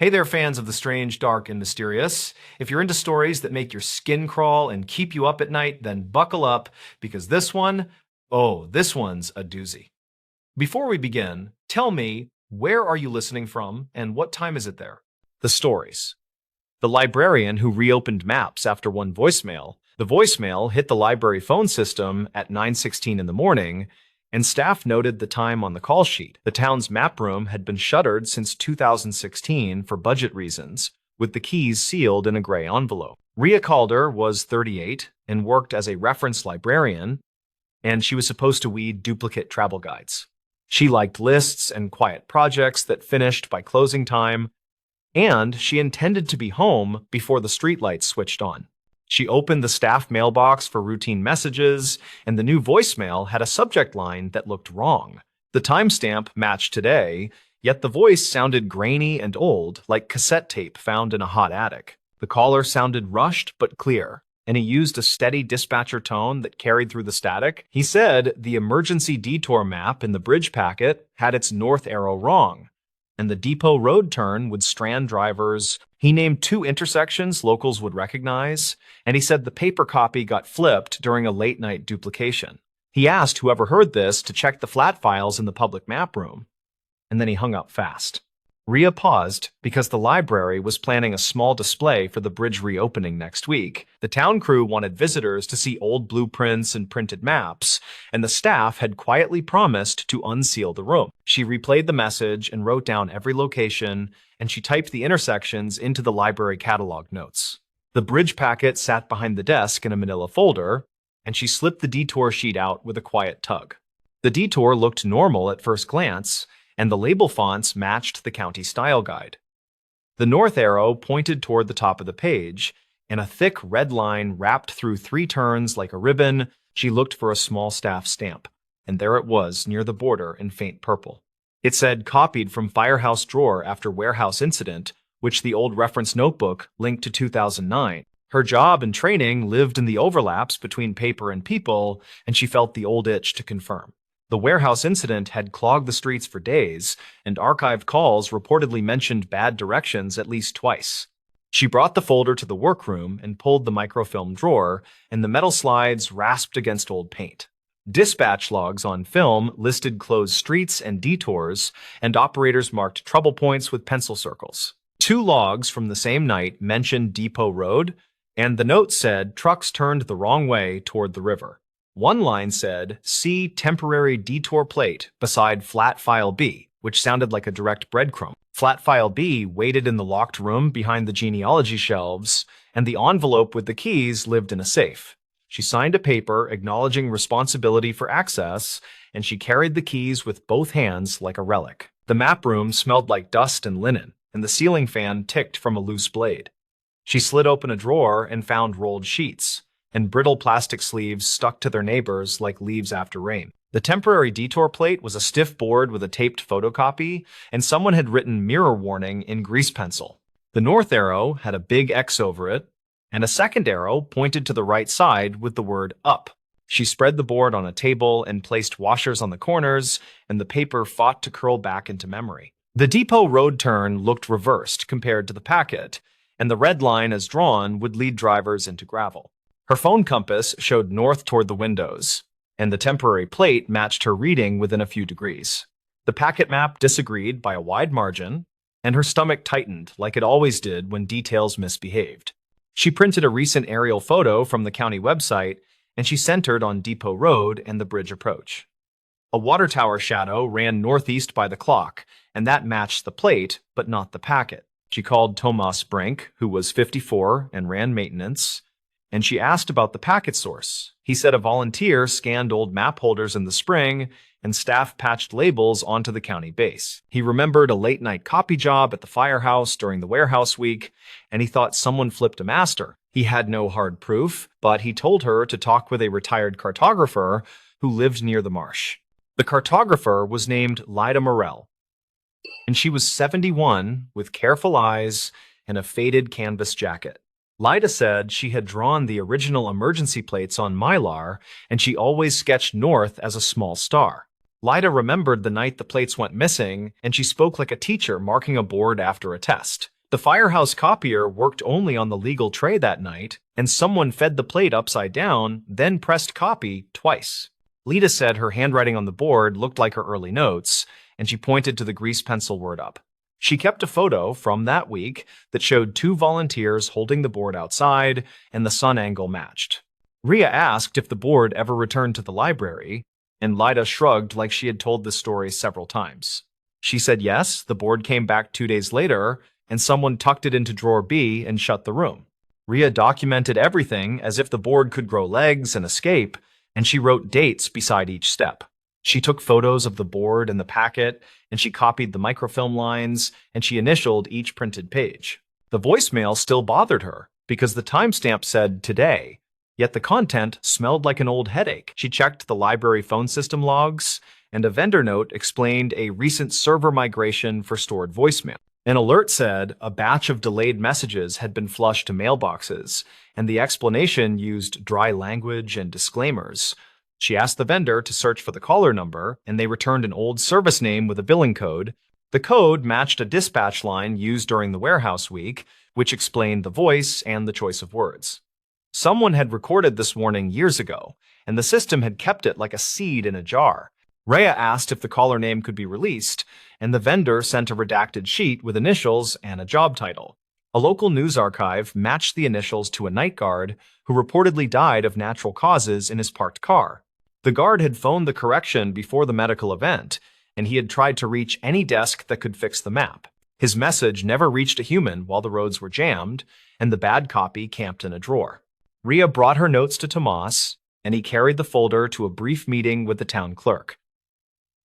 Hey there, fans of the strange, dark, and mysterious. If you're into stories that make your skin crawl and keep you up at night, then buckle up because this one's a doozy. Before we begin, tell me, where are you listening from and what time is it there? The stories. The librarian who reopened maps after one voicemail. The voicemail hit the library phone system at 9:16 in the morning, and staff noted the time on the call sheet. The town's map room had been shuttered since 2016 for budget reasons, with the keys sealed in a gray envelope. Rhea Calder was 38 and worked as a reference librarian, and she was supposed to weed duplicate travel guides. She liked lists and quiet projects that finished by closing time, and she intended to be home before the streetlights switched on. She opened the staff mailbox for routine messages, and the new voicemail had a subject line that looked wrong. The timestamp matched today, yet the voice sounded grainy and old, like cassette tape found in a hot attic. The caller sounded rushed but clear, and he used a steady dispatcher tone that carried through the static. He said the emergency detour map in the bridge packet had its north arrow wrong, and the depot road turn would strand drivers. He named 2 intersections locals would recognize, and he said the paper copy got flipped during a late-night duplication. He asked whoever heard this to check the flat files in the public map room, and then he hung up fast. Rhea paused because the library was planning a small display for the bridge reopening next week. The town crew wanted visitors to see old blueprints and printed maps, and the staff had quietly promised to unseal the room. She replayed the message and wrote down every location, and she typed the intersections into the library catalog notes. The bridge packet sat behind the desk in a manila folder, and she slipped the detour sheet out with a quiet tug. The detour looked normal at first glance, and the label fonts matched the county style guide. The north arrow pointed toward the top of the page, and a thick red line wrapped through 3 turns like a ribbon. She looked for a small staff stamp, and there it was near the border in faint purple. It said copied from firehouse drawer after warehouse incident, which the old reference notebook linked to 2009. Her job and training lived in the overlaps between paper and people, and she felt the old itch to confirm. The warehouse incident had clogged the streets for days, and archived calls reportedly mentioned bad directions at least twice. She brought the folder to the workroom and pulled the microfilm drawer, and the metal slides rasped against old paint. Dispatch logs on film listed closed streets and detours, and operators marked trouble points with pencil circles. 2 logs from the same night mentioned Depot Road, and the note said trucks turned the wrong way toward the river. One line said, "See temporary detour plate beside flat file B," which sounded like a direct breadcrumb. Flat file B waited in the locked room behind the genealogy shelves, and the envelope with the keys lived in a safe. She signed a paper acknowledging responsibility for access, and she carried the keys with both hands like a relic. The map room smelled like dust and linen, and the ceiling fan ticked from a loose blade. She slid open a drawer and found rolled sheets, and brittle plastic sleeves stuck to their neighbors like leaves after rain. The temporary detour plate was a stiff board with a taped photocopy, and someone had written "mirror warning" in grease pencil. The north arrow had a big X over it, and a second arrow pointed to the right side with the word "up." She spread the board on a table and placed washers on the corners, and the paper fought to curl back into memory. The depot road turn looked reversed compared to the packet, and the red line as drawn would lead drivers into gravel. Her phone compass showed north toward the windows, and the temporary plate matched her reading within a few degrees. The packet map disagreed by a wide margin, and her stomach tightened like it always did when details misbehaved. She printed a recent aerial photo from the county website, and she centered on Depot Road and the bridge approach. A water tower shadow ran northeast by the clock, and that matched the plate, but not the packet. She called Tomas Brink, who was 54 and ran maintenance, and she asked about the packet source. He said a volunteer scanned old map holders in the spring, and staff patched labels onto the county base. He remembered a late-night copy job at the firehouse during the warehouse week, and he thought someone flipped a master. He had no hard proof, but he told her to talk with a retired cartographer who lived near the marsh. The cartographer was named Lyda Morell, and she was 71 with careful eyes and a faded canvas jacket. Lyda said she had drawn the original emergency plates on Mylar, and she always sketched north as a small star. Lyda remembered the night the plates went missing, and she spoke like a teacher marking a board after a test. The firehouse copier worked only on the legal tray that night, and someone fed the plate upside down, then pressed copy twice. Lyda said her handwriting on the board looked like her early notes, and she pointed to the grease pencil word up. She kept a photo from that week that showed 2 volunteers holding the board outside, and the sun angle matched. Rhea asked if the board ever returned to the library, and Lyda shrugged like she had told this story several times. She said yes, the board came back 2 days later, and someone tucked it into drawer B and shut the room. Rhea documented everything as if the board could grow legs and escape, and she wrote dates beside each step. She took photos of the board and the packet, and she copied the microfilm lines, and she initialed each printed page. The voicemail still bothered her, because the timestamp said today, yet the content smelled like an old headache. She checked the library phone system logs, and a vendor note explained a recent server migration for stored voicemail. An alert said a batch of delayed messages had been flushed to mailboxes, and the explanation used dry language and disclaimers. She asked the vendor to search for the caller number, and they returned an old service name with a billing code. The code matched a dispatch line used during the warehouse week, which explained the voice and the choice of words. Someone had recorded this warning years ago, and the system had kept it like a seed in a jar. Rhea asked if the caller name could be released, and the vendor sent a redacted sheet with initials and a job title. A local news archive matched the initials to a night guard who reportedly died of natural causes in his parked car. The guard had phoned the correction before the medical event, and he had tried to reach any desk that could fix the map. His message never reached a human while the roads were jammed, and the bad copy camped in a drawer. Rhea brought her notes to Tomas, and he carried the folder to a brief meeting with the town clerk.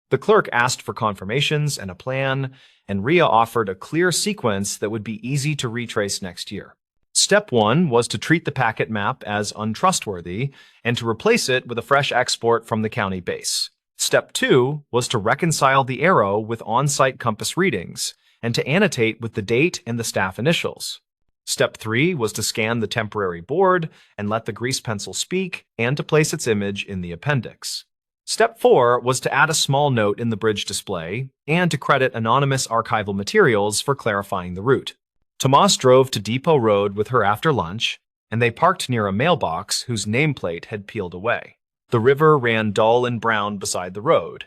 The clerk asked for confirmations and a plan, and Rhea offered a clear sequence that would be easy to retrace next year. Step 1 was to treat the packet map as untrustworthy and to replace it with a fresh export from the county base. Step 2 was to reconcile the arrow with on-site compass readings and to annotate with the date and the staff initials. Step 3 was to scan the temporary board and let the grease pencil speak and to place its image in the appendix. Step 4 was to add a small note in the bridge display and to credit anonymous archival materials for clarifying the route. Tomas drove to Depot Road with her after lunch, and they parked near a mailbox whose nameplate had peeled away. The river ran dull and brown beside the road,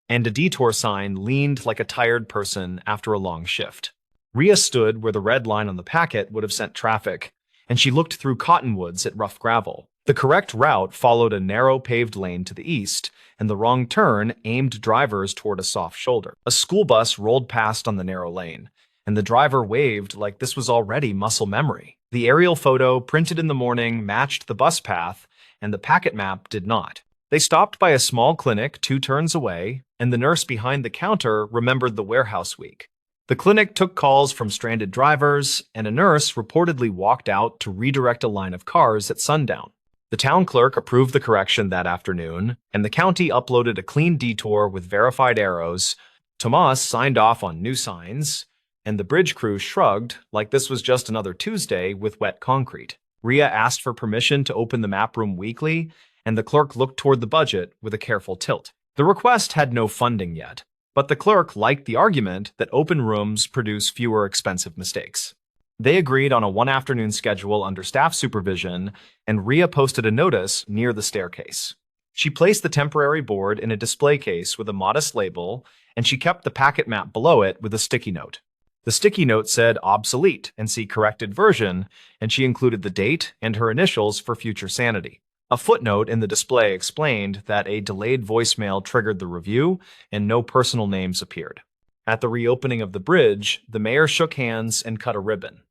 and a detour sign leaned like a tired person after a long shift. Rhea stood where the red line on the packet would have sent traffic, and she looked through cottonwoods at rough gravel. The correct route followed a narrow paved lane to the east, and the wrong turn aimed drivers toward a soft shoulder. A school bus rolled past on the narrow lane, and the driver waved like this was already muscle memory. The aerial photo printed in the morning matched the bus path, and the packet map did not. They stopped by a small clinic 2 turns away, and the nurse behind the counter remembered the warehouse week. The clinic took calls from stranded drivers, and a nurse reportedly walked out to redirect a line of cars at sundown. The town clerk approved the correction that afternoon, and the county uploaded a clean detour with verified arrows. Tomas signed off on new signs, and the bridge crew shrugged like this was just another Tuesday with wet concrete. Rhea asked for permission to open the map room weekly, and the clerk looked toward the budget with a careful tilt. The request had no funding yet, but the clerk liked the argument that open rooms produce fewer expensive mistakes. They agreed on a one-afternoon schedule under staff supervision, and Rhea posted a notice near the staircase. She placed the temporary board in a display case with a modest label, and she kept the packet map below it with a sticky note. The sticky note said obsolete and see corrected version, and she included the date and her initials for future sanity. A footnote in the display explained that a delayed voicemail triggered the review and no personal names appeared. At the reopening of the bridge, the mayor shook hands and cut a ribbon,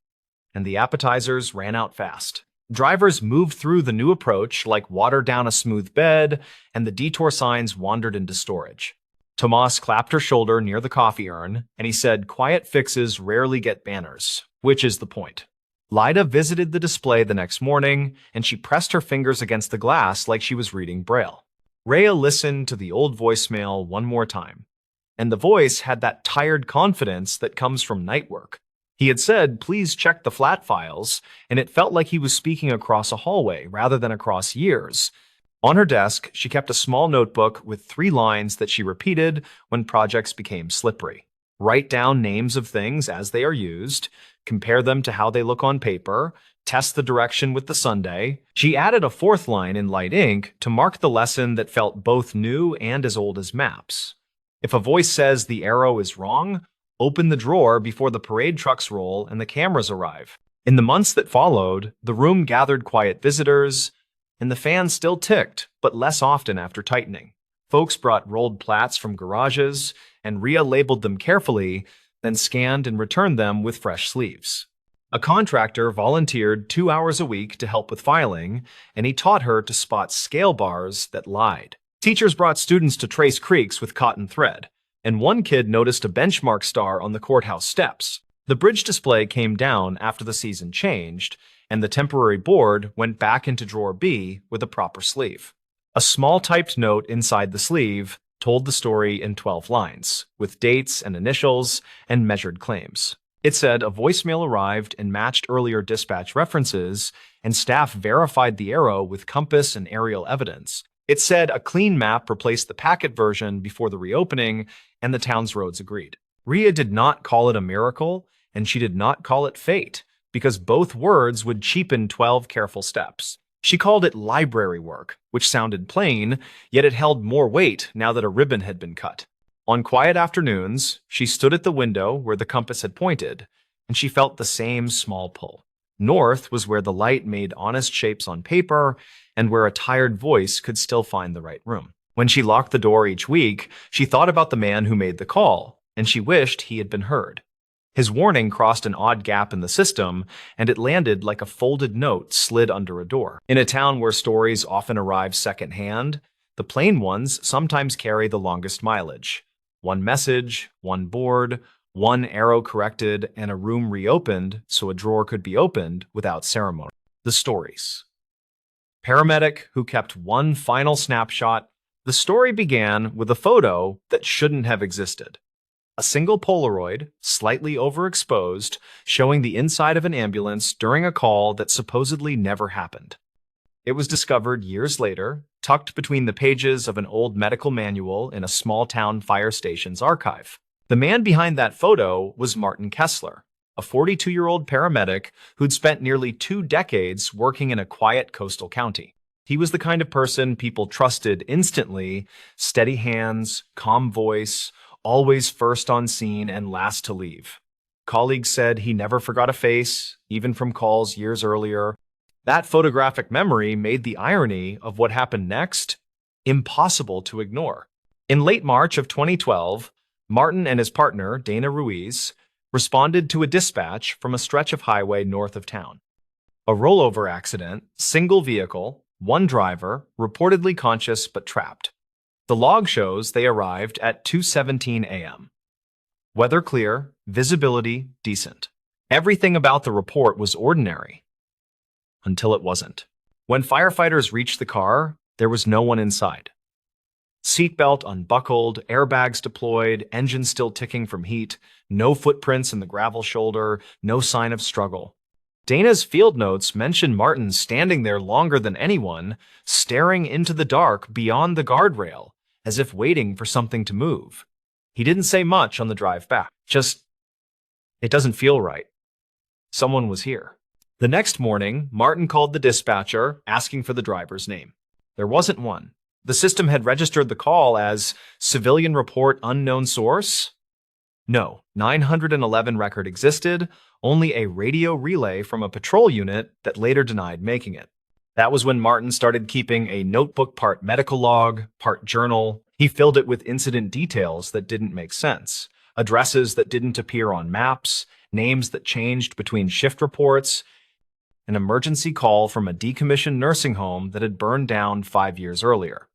and the appetizers ran out fast. Drivers moved through the new approach like water down a smooth bed, and the detour signs wandered into storage. Tomas clapped her shoulder near the coffee urn, and he said quiet fixes rarely get banners, which is the point. Lyda visited the display the next morning, and she pressed her fingers against the glass like she was reading Braille. Rhea listened to the old voicemail one more time, and the voice had that tired confidence that comes from night work. He had said, please check the flat files, and it felt like he was speaking across a hallway rather than across years. On her desk, she kept a small notebook with 3 lines that she repeated when projects became slippery. Write down names of things as they are used, compare them to how they look on paper, test the direction with the sundae. She added a 4th line in light ink to mark the lesson that felt both new and as old as maps. If a voice says the arrow is wrong, open the drawer before the parade trucks roll and the cameras arrive. In the months that followed, the room gathered quiet visitors, and the fan still ticked, but less often after tightening. Folks brought rolled plats from garages, and Rhea labeled them carefully, then scanned and returned them with fresh sleeves. A contractor volunteered 2 hours a week to help with filing, and he taught her to spot scale bars that lied. Teachers brought students to trace creeks with cotton thread, and one kid noticed a benchmark star on the courthouse steps. The bridge display came down after the season changed, and the temporary board went back into drawer B with a proper sleeve. A small typed note inside the sleeve told the story in 12 lines, with dates and initials and measured claims. It said a voicemail arrived and matched earlier dispatch references, and staff verified the arrow with compass and aerial evidence. It said a clean map replaced the packet version before the reopening, and the town's roads agreed. Rhea did not call it a miracle, and she did not call it fate, because both words would cheapen 12 careful steps. She called it library work, which sounded plain, yet it held more weight now that a ribbon had been cut. On quiet afternoons, she stood at the window where the compass had pointed, and she felt the same small pull. North was where the light made honest shapes on paper, and where a tired voice could still find the right room. When she locked the door each week, she thought about the man who made the call, and she wished he had been heard. His warning crossed an odd gap in the system, and it landed like a folded note slid under a door. In a town where stories often arrive secondhand, the plain ones sometimes carry the longest mileage. One message, one board, one arrow corrected, and a room reopened so a drawer could be opened without ceremony. The stories. Paramedic who kept one final snapshot. The story began with a photo that shouldn't have existed. A single Polaroid, slightly overexposed, showing the inside of an ambulance during a call that supposedly never happened. It was discovered years later, tucked between the pages of an old medical manual in a small-town fire station's archive. The man behind that photo was Martin Kessler, a 42-year-old paramedic who'd spent nearly 2 decades working in a quiet coastal county. He was the kind of person people trusted instantly, steady hands, calm voice, always first on scene and last to leave. Colleagues said he never forgot a face, even from calls years earlier. That photographic memory made the irony of what happened next impossible to ignore. In late March of 2012, Martin and his partner, Dana Ruiz, responded to a dispatch from a stretch of highway north of town. A rollover accident, single vehicle, one driver, reportedly conscious but trapped. The log shows they arrived at 2:17 a.m. Weather clear, visibility decent. Everything about the report was ordinary. Until it wasn't. When firefighters reached the car, there was no one inside. Seatbelt unbuckled, airbags deployed, engine still ticking from heat, no footprints in the gravel shoulder, no sign of struggle. Dana's field notes mention Martin standing there longer than anyone, staring into the dark beyond the guardrail, as if waiting for something to move. He didn't say much on the drive back. Just, it doesn't feel right. Someone was here. The next morning, Martin called the dispatcher, asking for the driver's name. There wasn't one. The system had registered the call as civilian report unknown source. No, 911 record existed, only a radio relay from a patrol unit that later denied making it. That was when Martin started keeping a notebook part medical log, part journal. He filled it with incident details that didn't make sense, addresses that didn't appear on maps, names that changed between shift reports, an emergency call from a decommissioned nursing home that had burned down 5 years earlier.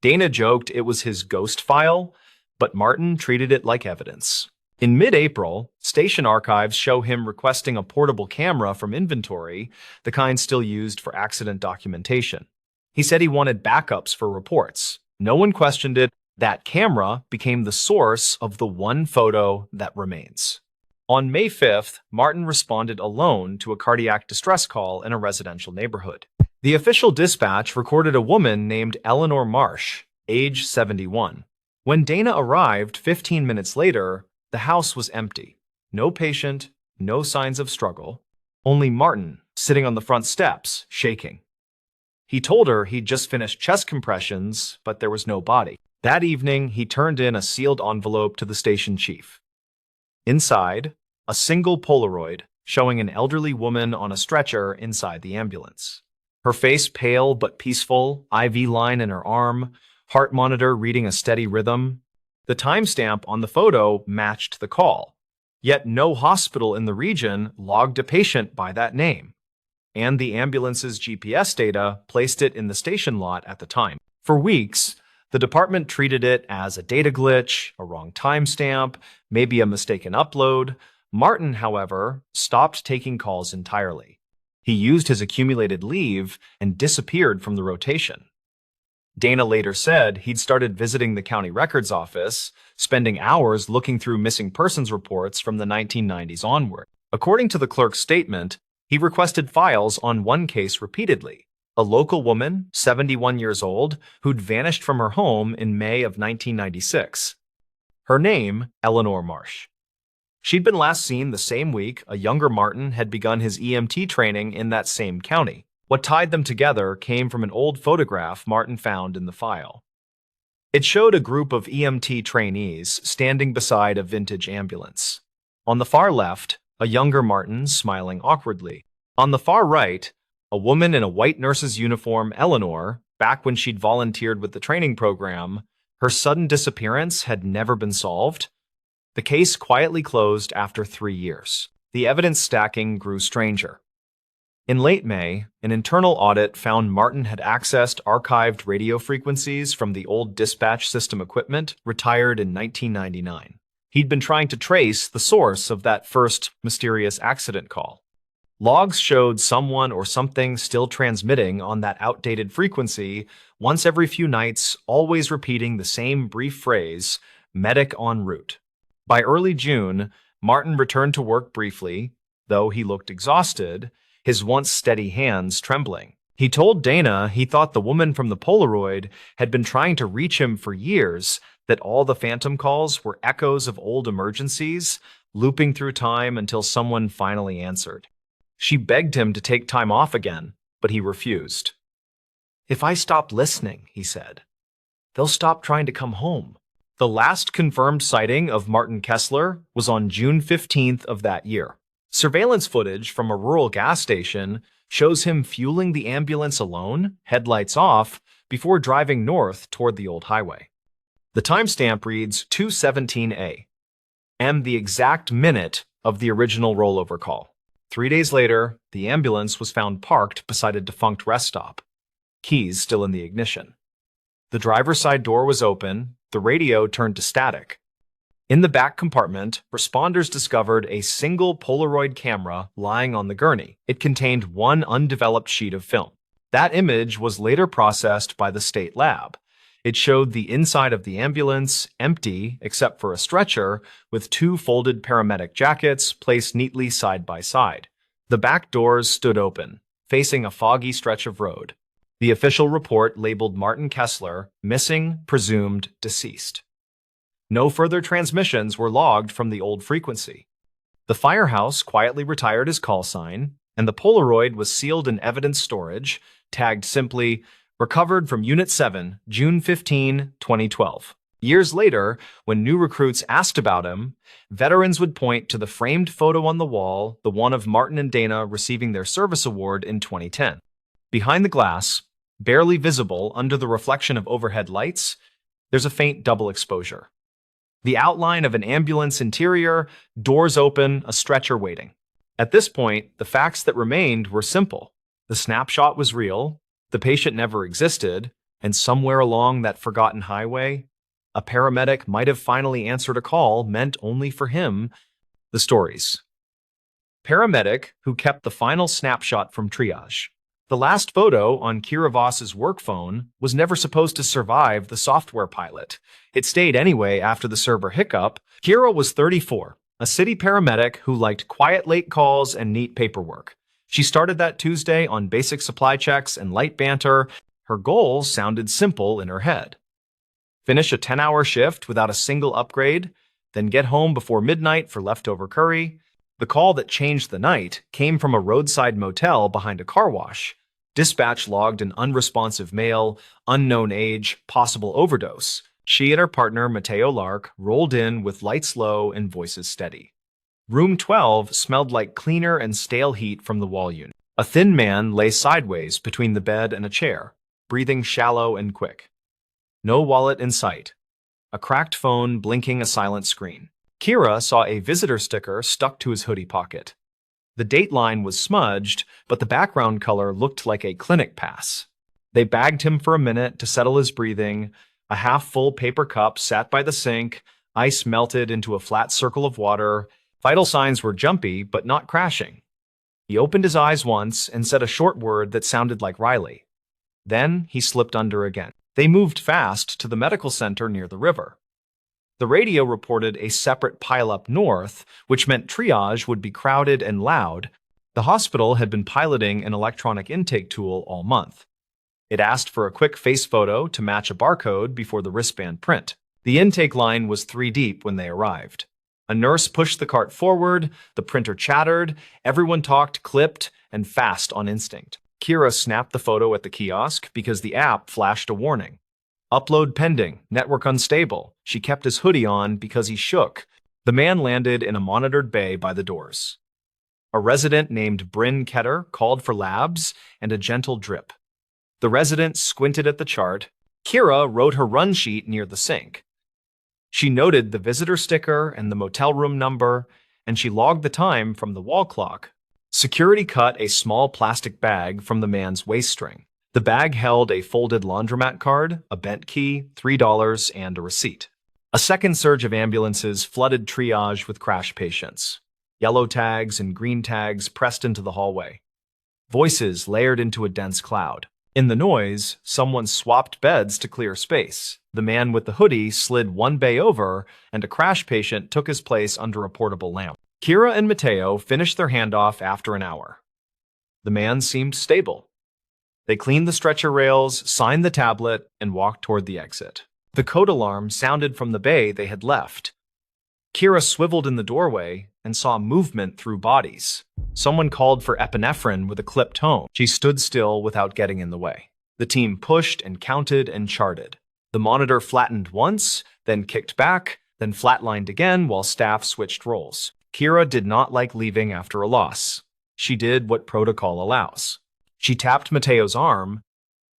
Dana joked it was his ghost file, but Martin treated it like evidence. In mid-April, station archives show him requesting a portable camera from inventory, the kind still used for accident documentation. He said he wanted backups for reports. No one questioned it. That camera became the source of the one photo that remains. On May 5th, Martin responded alone to a cardiac distress call in a residential neighborhood. The official dispatch recorded a woman named Eleanor Marsh, age 71. When Dana arrived 15 minutes later, the house was empty. No patient, no signs of struggle. Only Martin, sitting on the front steps, shaking. He told her he'd just finished chest compressions, but there was no body. That evening, he turned in a sealed envelope to the station chief. Inside, a single Polaroid showing an elderly woman on a stretcher inside the ambulance. Her face pale but peaceful, IV line in her arm, heart monitor reading a steady rhythm. The timestamp on the photo matched the call, yet no hospital in the region logged a patient by that name, and the ambulance's GPS data placed it in the station lot at the time. For weeks, the department treated it as a data glitch, a wrong timestamp, maybe a mistaken upload. Martin, however, stopped taking calls entirely. He used his accumulated leave and disappeared from the rotation. Dana later said he'd started visiting the county records office, spending hours looking through missing persons reports from the 1990s onward. According to the clerk's statement, he requested files on one case repeatedly, a local woman, 71 years old, who'd vanished from her home in May of 1996. Her name, Eleanor Marsh. She'd been last seen the same week a younger Martin had begun his EMT training in that same county. What tied them together came from an old photograph Martin found in the file. It showed a group of EMT trainees standing beside a vintage ambulance. On the far left, a younger Martin smiling awkwardly. On the far right, a woman in a white nurse's uniform, Eleanor, back when she'd volunteered with the training program. Her sudden disappearance had never been solved. The case quietly closed after 3 years. The evidence stacking grew stranger. In late May, an internal audit found Martin had accessed archived radio frequencies from the old dispatch system equipment retired in 1999. He'd been trying to trace the source of that first mysterious accident call. Logs showed someone or something still transmitting on that outdated frequency once every few nights, always repeating the same brief phrase, "medic en route." By early June, Martin returned to work briefly, though he looked exhausted, his once steady hands trembling. He told Dana he thought the woman from the Polaroid had been trying to reach him for years, that all the phantom calls were echoes of old emergencies, looping through time until someone finally answered. She begged him to take time off again, but he refused. "If I stop listening," he said, "they'll stop trying to come home." The last confirmed sighting of Martin Kessler was on June 15th of that year. Surveillance footage from a rural gas station shows him fueling the ambulance alone, headlights off, before driving north toward the old highway. The timestamp reads 2:17 a.m., the exact minute of the original rollover call. 3 days later, the ambulance was found parked beside a defunct rest stop, keys still in the ignition. The driver's side door was open, the radio turned to static. In the back compartment, responders discovered a single Polaroid camera lying on the gurney. It contained one undeveloped sheet of film. That image was later processed by the state lab. It showed the inside of the ambulance, empty except for a stretcher, with 2 folded paramedic jackets placed neatly side by side. The back doors stood open, facing a foggy stretch of road. The official report labeled Martin Kessler missing, presumed deceased. No further transmissions were logged from the old frequency. The firehouse quietly retired his call sign, and the Polaroid was sealed in evidence storage, tagged simply, "Recovered from Unit 7, June 15, 2012. Years later, when new recruits asked about him, veterans would point to the framed photo on the wall, the one of Martin and Dana receiving their service award in 2010. Behind the glass, barely visible under the reflection of overhead lights, there's a faint double exposure. The outline of an ambulance interior, doors open, a stretcher waiting. At this point, the facts that remained were simple. The snapshot was real, the patient never existed, and somewhere along that forgotten highway, a paramedic might have finally answered a call meant only for him. The stories. Paramedic who kept the final snapshot from triage. The last photo on Kira Voss's work phone was never supposed to survive the software pilot. It stayed anyway after the server hiccup. Kira was 34, a city paramedic who liked quiet late calls and neat paperwork. She started that Tuesday on basic supply checks and light banter. Her goals sounded simple in her head. Finish a 10-hour shift without a single upgrade, then get home before midnight for leftover curry. The call that changed the night came from a roadside motel behind a car wash. Dispatch logged an unresponsive male, unknown age, possible overdose. She and her partner, Mateo Lark, rolled in with lights low and voices steady. Room 12 smelled like cleaner and stale heat from the wall unit. A thin man lay sideways between the bed and a chair, breathing shallow and quick. No wallet in sight. A cracked phone blinking a silent screen. Kira saw a visitor sticker stuck to his hoodie pocket. The date line was smudged, but the background color looked like a clinic pass. They bagged him for a minute to settle his breathing. A half-full paper cup sat by the sink, ice melted into a flat circle of water. Vital signs were jumpy, but not crashing. He opened his eyes once and said a short word that sounded like Riley. Then he slipped under again. They moved fast to the medical center near the river. The radio reported a separate pileup north, which meant triage would be crowded and loud. The hospital had been piloting an electronic intake tool all month. It asked for a quick face photo to match a barcode before the wristband print. The intake line was 3 deep when they arrived. A nurse pushed the cart forward, the printer chattered, everyone talked, clipped, and fast on instinct. Kira snapped the photo at the kiosk because the app flashed a warning. Upload pending, network unstable. She kept his hoodie on because he shook. The man landed in a monitored bay by the doors. A resident named Bryn Ketter called for labs and a gentle drip. The resident squinted at the chart. Kira wrote her run sheet near the sink. She noted the visitor sticker and the motel room number, and she logged the time from the wall clock. Security cut a small plastic bag from the man's waist string. The bag held a folded laundromat card, a bent key, $3, and a receipt. A second surge of ambulances flooded triage with crash patients. Yellow tags and green tags pressed into the hallway. Voices layered into a dense cloud. In the noise, someone swapped beds to clear space. The man with the hoodie slid one bay over, and a crash patient took his place under a portable lamp. Kira and Mateo finished their handoff after an hour. The man seemed stable. They cleaned the stretcher rails, signed the tablet, and walked toward the exit. The code alarm sounded from the bay they had left. Kira swiveled in the doorway and saw movement through bodies. Someone called for epinephrine with a clipped tone. She stood still without getting in the way. The team pushed and counted and charted. The monitor flattened once, then kicked back, then flatlined again while staff switched roles. Kira did not like leaving after a loss. She did what protocol allows. She tapped Mateo's arm.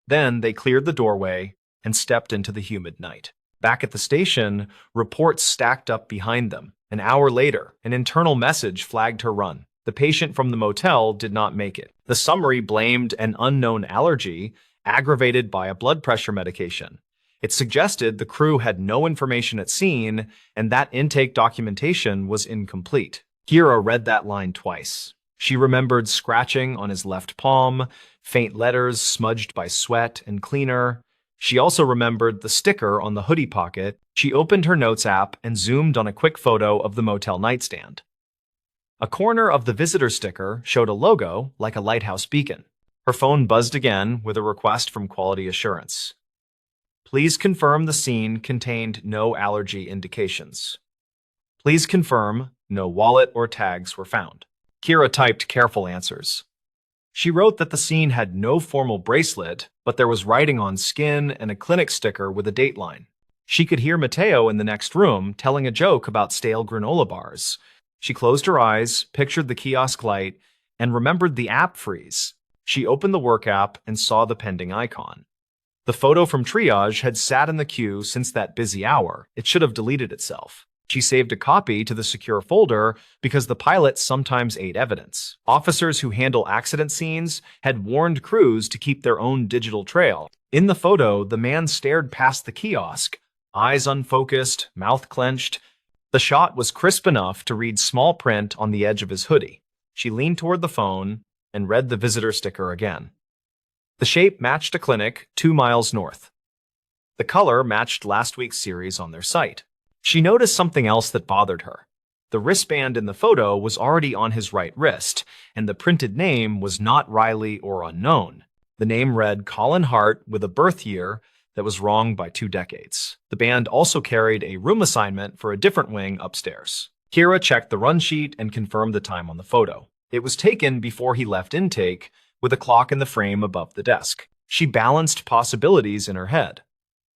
Then they cleared the doorway and stepped into the humid night. Back at the station, reports stacked up behind them. An hour later, an internal message flagged her run. The patient from the motel did not make it. The summary blamed an unknown allergy aggravated by a blood pressure medication. It suggested the crew had no information at scene and that intake documentation was incomplete. Kira read that line twice. She remembered scratching on his left palm, faint letters smudged by sweat and cleaner. She also remembered the sticker on the hoodie pocket. She opened her notes app and zoomed on a quick photo of the motel nightstand. A corner of the visitor sticker showed a logo like a lighthouse beacon. Her phone buzzed again with a request from quality assurance. Please confirm the scene contained no allergy indications. Please confirm no wallet or tags were found. Kira typed careful answers. She wrote that the scene had no formal bracelet, but there was writing on skin and a clinic sticker with a date line. She could hear Mateo in the next room telling a joke about stale granola bars. She closed her eyes, pictured the kiosk light, and remembered the app freeze. She opened the work app and saw the pending icon. The photo from triage had sat in the queue since that busy hour. It should have deleted itself. She saved a copy to the secure folder because the pilots sometimes ate evidence. Officers who handle accident scenes had warned crews to keep their own digital trail. In the photo, the man stared past the kiosk, eyes unfocused, mouth clenched. The shot was crisp enough to read small print on the edge of his hoodie. She leaned toward the phone and read the visitor sticker again. The shape matched a clinic 2 miles north. The color matched last week's series on their site. She noticed something else that bothered her. The wristband in the photo was already on his right wrist, and the printed name was not Riley or unknown. The name read Colin Hart with a birth year that was wrong by 2 decades. The band also carried a room assignment for a different wing upstairs. Kira checked the run sheet and confirmed the time on the photo. It was taken before he left intake, with a clock in the frame above the desk. She balanced possibilities in her head.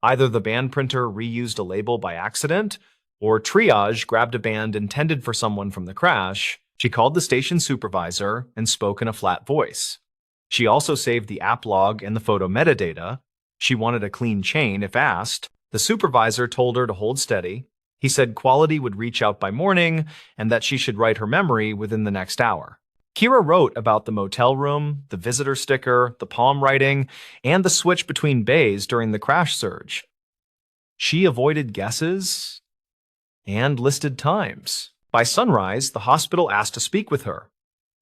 Either the band printer reused a label by accident, or Triage grabbed a band intended for someone from the crash. She called the station supervisor and spoke in a flat voice. She also saved the app log and the photo metadata. She wanted a clean chain if asked. The supervisor told her to hold steady. He said quality would reach out by morning and that she should write her memory within the next hour. Kira wrote about the motel room, the visitor sticker, the palm writing, and the switch between bays during the crash surge. She avoided guesses and listed times. By sunrise, the hospital asked to speak with her.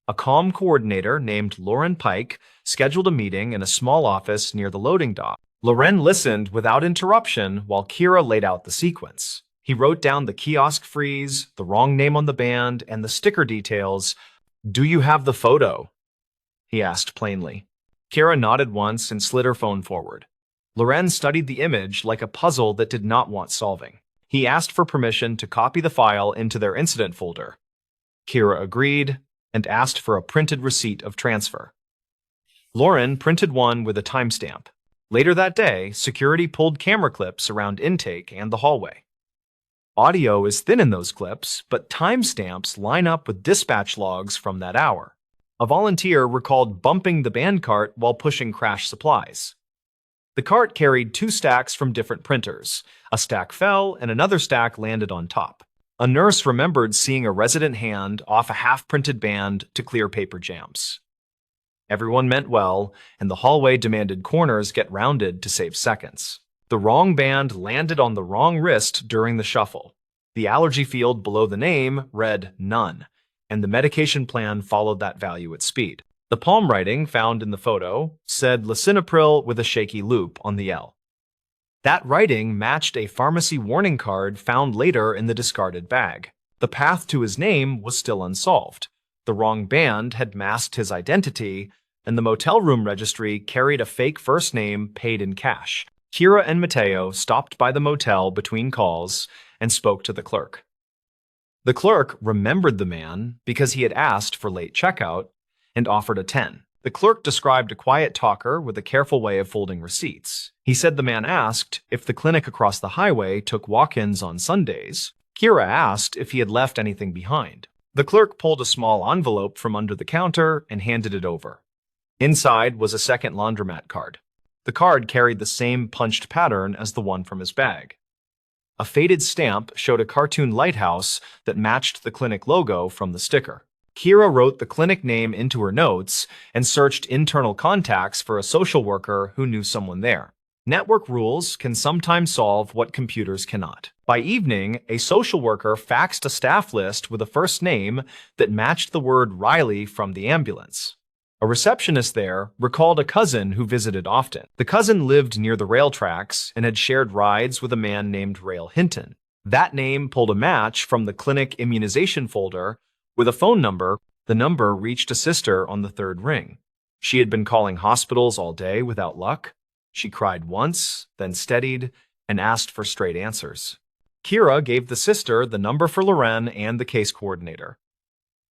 A comm coordinator named Lauren Pike scheduled a meeting in a small office near the loading dock. Loren listened without interruption while Kira laid out the sequence. He wrote down the kiosk freeze, the wrong name on the band, and the sticker details. "Do you have the photo?" he asked plainly. Kira nodded once and slid her phone forward. Loren studied the image like a puzzle that did not want solving. He asked for permission to copy the file into their incident folder. Kira agreed and asked for a printed receipt of transfer. Lauren printed one with a timestamp. Later that day, security pulled camera clips around intake and the hallway. Audio is thin in those clips, but timestamps line up with dispatch logs from that hour. A volunteer recalled bumping the band cart while pushing crash supplies. The cart carried 2 stacks from different printers. A stack fell and another stack landed on top. A nurse remembered seeing a resident hand off a half-printed band to clear paper jams. Everyone meant well, and the hallway demanded corners get rounded to save seconds. The wrong band landed on the wrong wrist during the shuffle. The allergy field below the name read none, and the medication plan followed that value at speed. The palm writing found in the photo said lisinopril with a shaky loop on the L. That writing matched a pharmacy warning card found later in the discarded bag. The path to his name was still unsolved. The wrong band had masked his identity, and the motel room registry carried a fake first name paid in cash. Kira and Mateo stopped by the motel between calls and spoke to the clerk. The clerk remembered the man because he had asked for late checkout and offered a 10. The clerk described a quiet talker with a careful way of folding receipts. He said the man asked if the clinic across the highway took walk-ins on Sundays. Kira asked if he had left anything behind. The clerk pulled a small envelope from under the counter and handed it over. Inside was a second laundromat card. The card carried the same punched pattern as the one from his bag. A faded stamp showed a cartoon lighthouse that matched the clinic logo from the sticker. Kira wrote the clinic name into her notes and searched internal contacts for a social worker who knew someone there. Network rules can sometimes solve what computers cannot. By evening, a social worker faxed a staff list with a first name that matched the word Riley from the ambulance. A receptionist there recalled a cousin who visited often. The cousin lived near the rail tracks and had shared rides with a man named Rail Hinton. That name pulled a match from the clinic immunization folder with a phone number. The number reached a sister on the 3rd ring. She had been calling hospitals all day without luck. She cried once, then steadied, and asked for straight answers. Kira gave the sister the number for Loren and the case coordinator.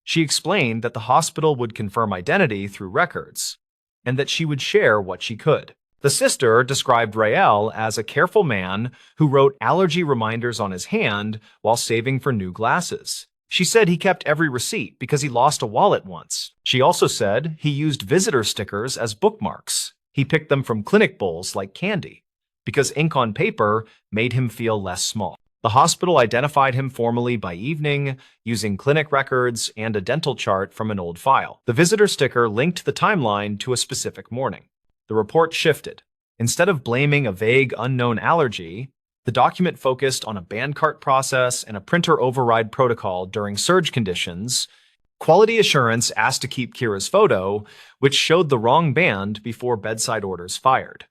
She explained that the hospital would confirm identity through records, and that she would share what she could. The sister described Rael as a careful man who wrote allergy reminders on his hand while saving for new glasses. She said he kept every receipt because he lost a wallet once. She also said he used visitor stickers as bookmarks. He picked them from clinic bowls like candy, because ink on paper made him feel less small. The hospital identified him formally by evening, using clinic records and a dental chart from an old file. The visitor sticker linked the timeline to a specific morning. The report shifted. Instead of blaming a vague, unknown allergy, the document focused on a band cart process and a printer override protocol during surge conditions. Quality assurance asked to keep Kira's photo, which showed the wrong band before bedside orders fired.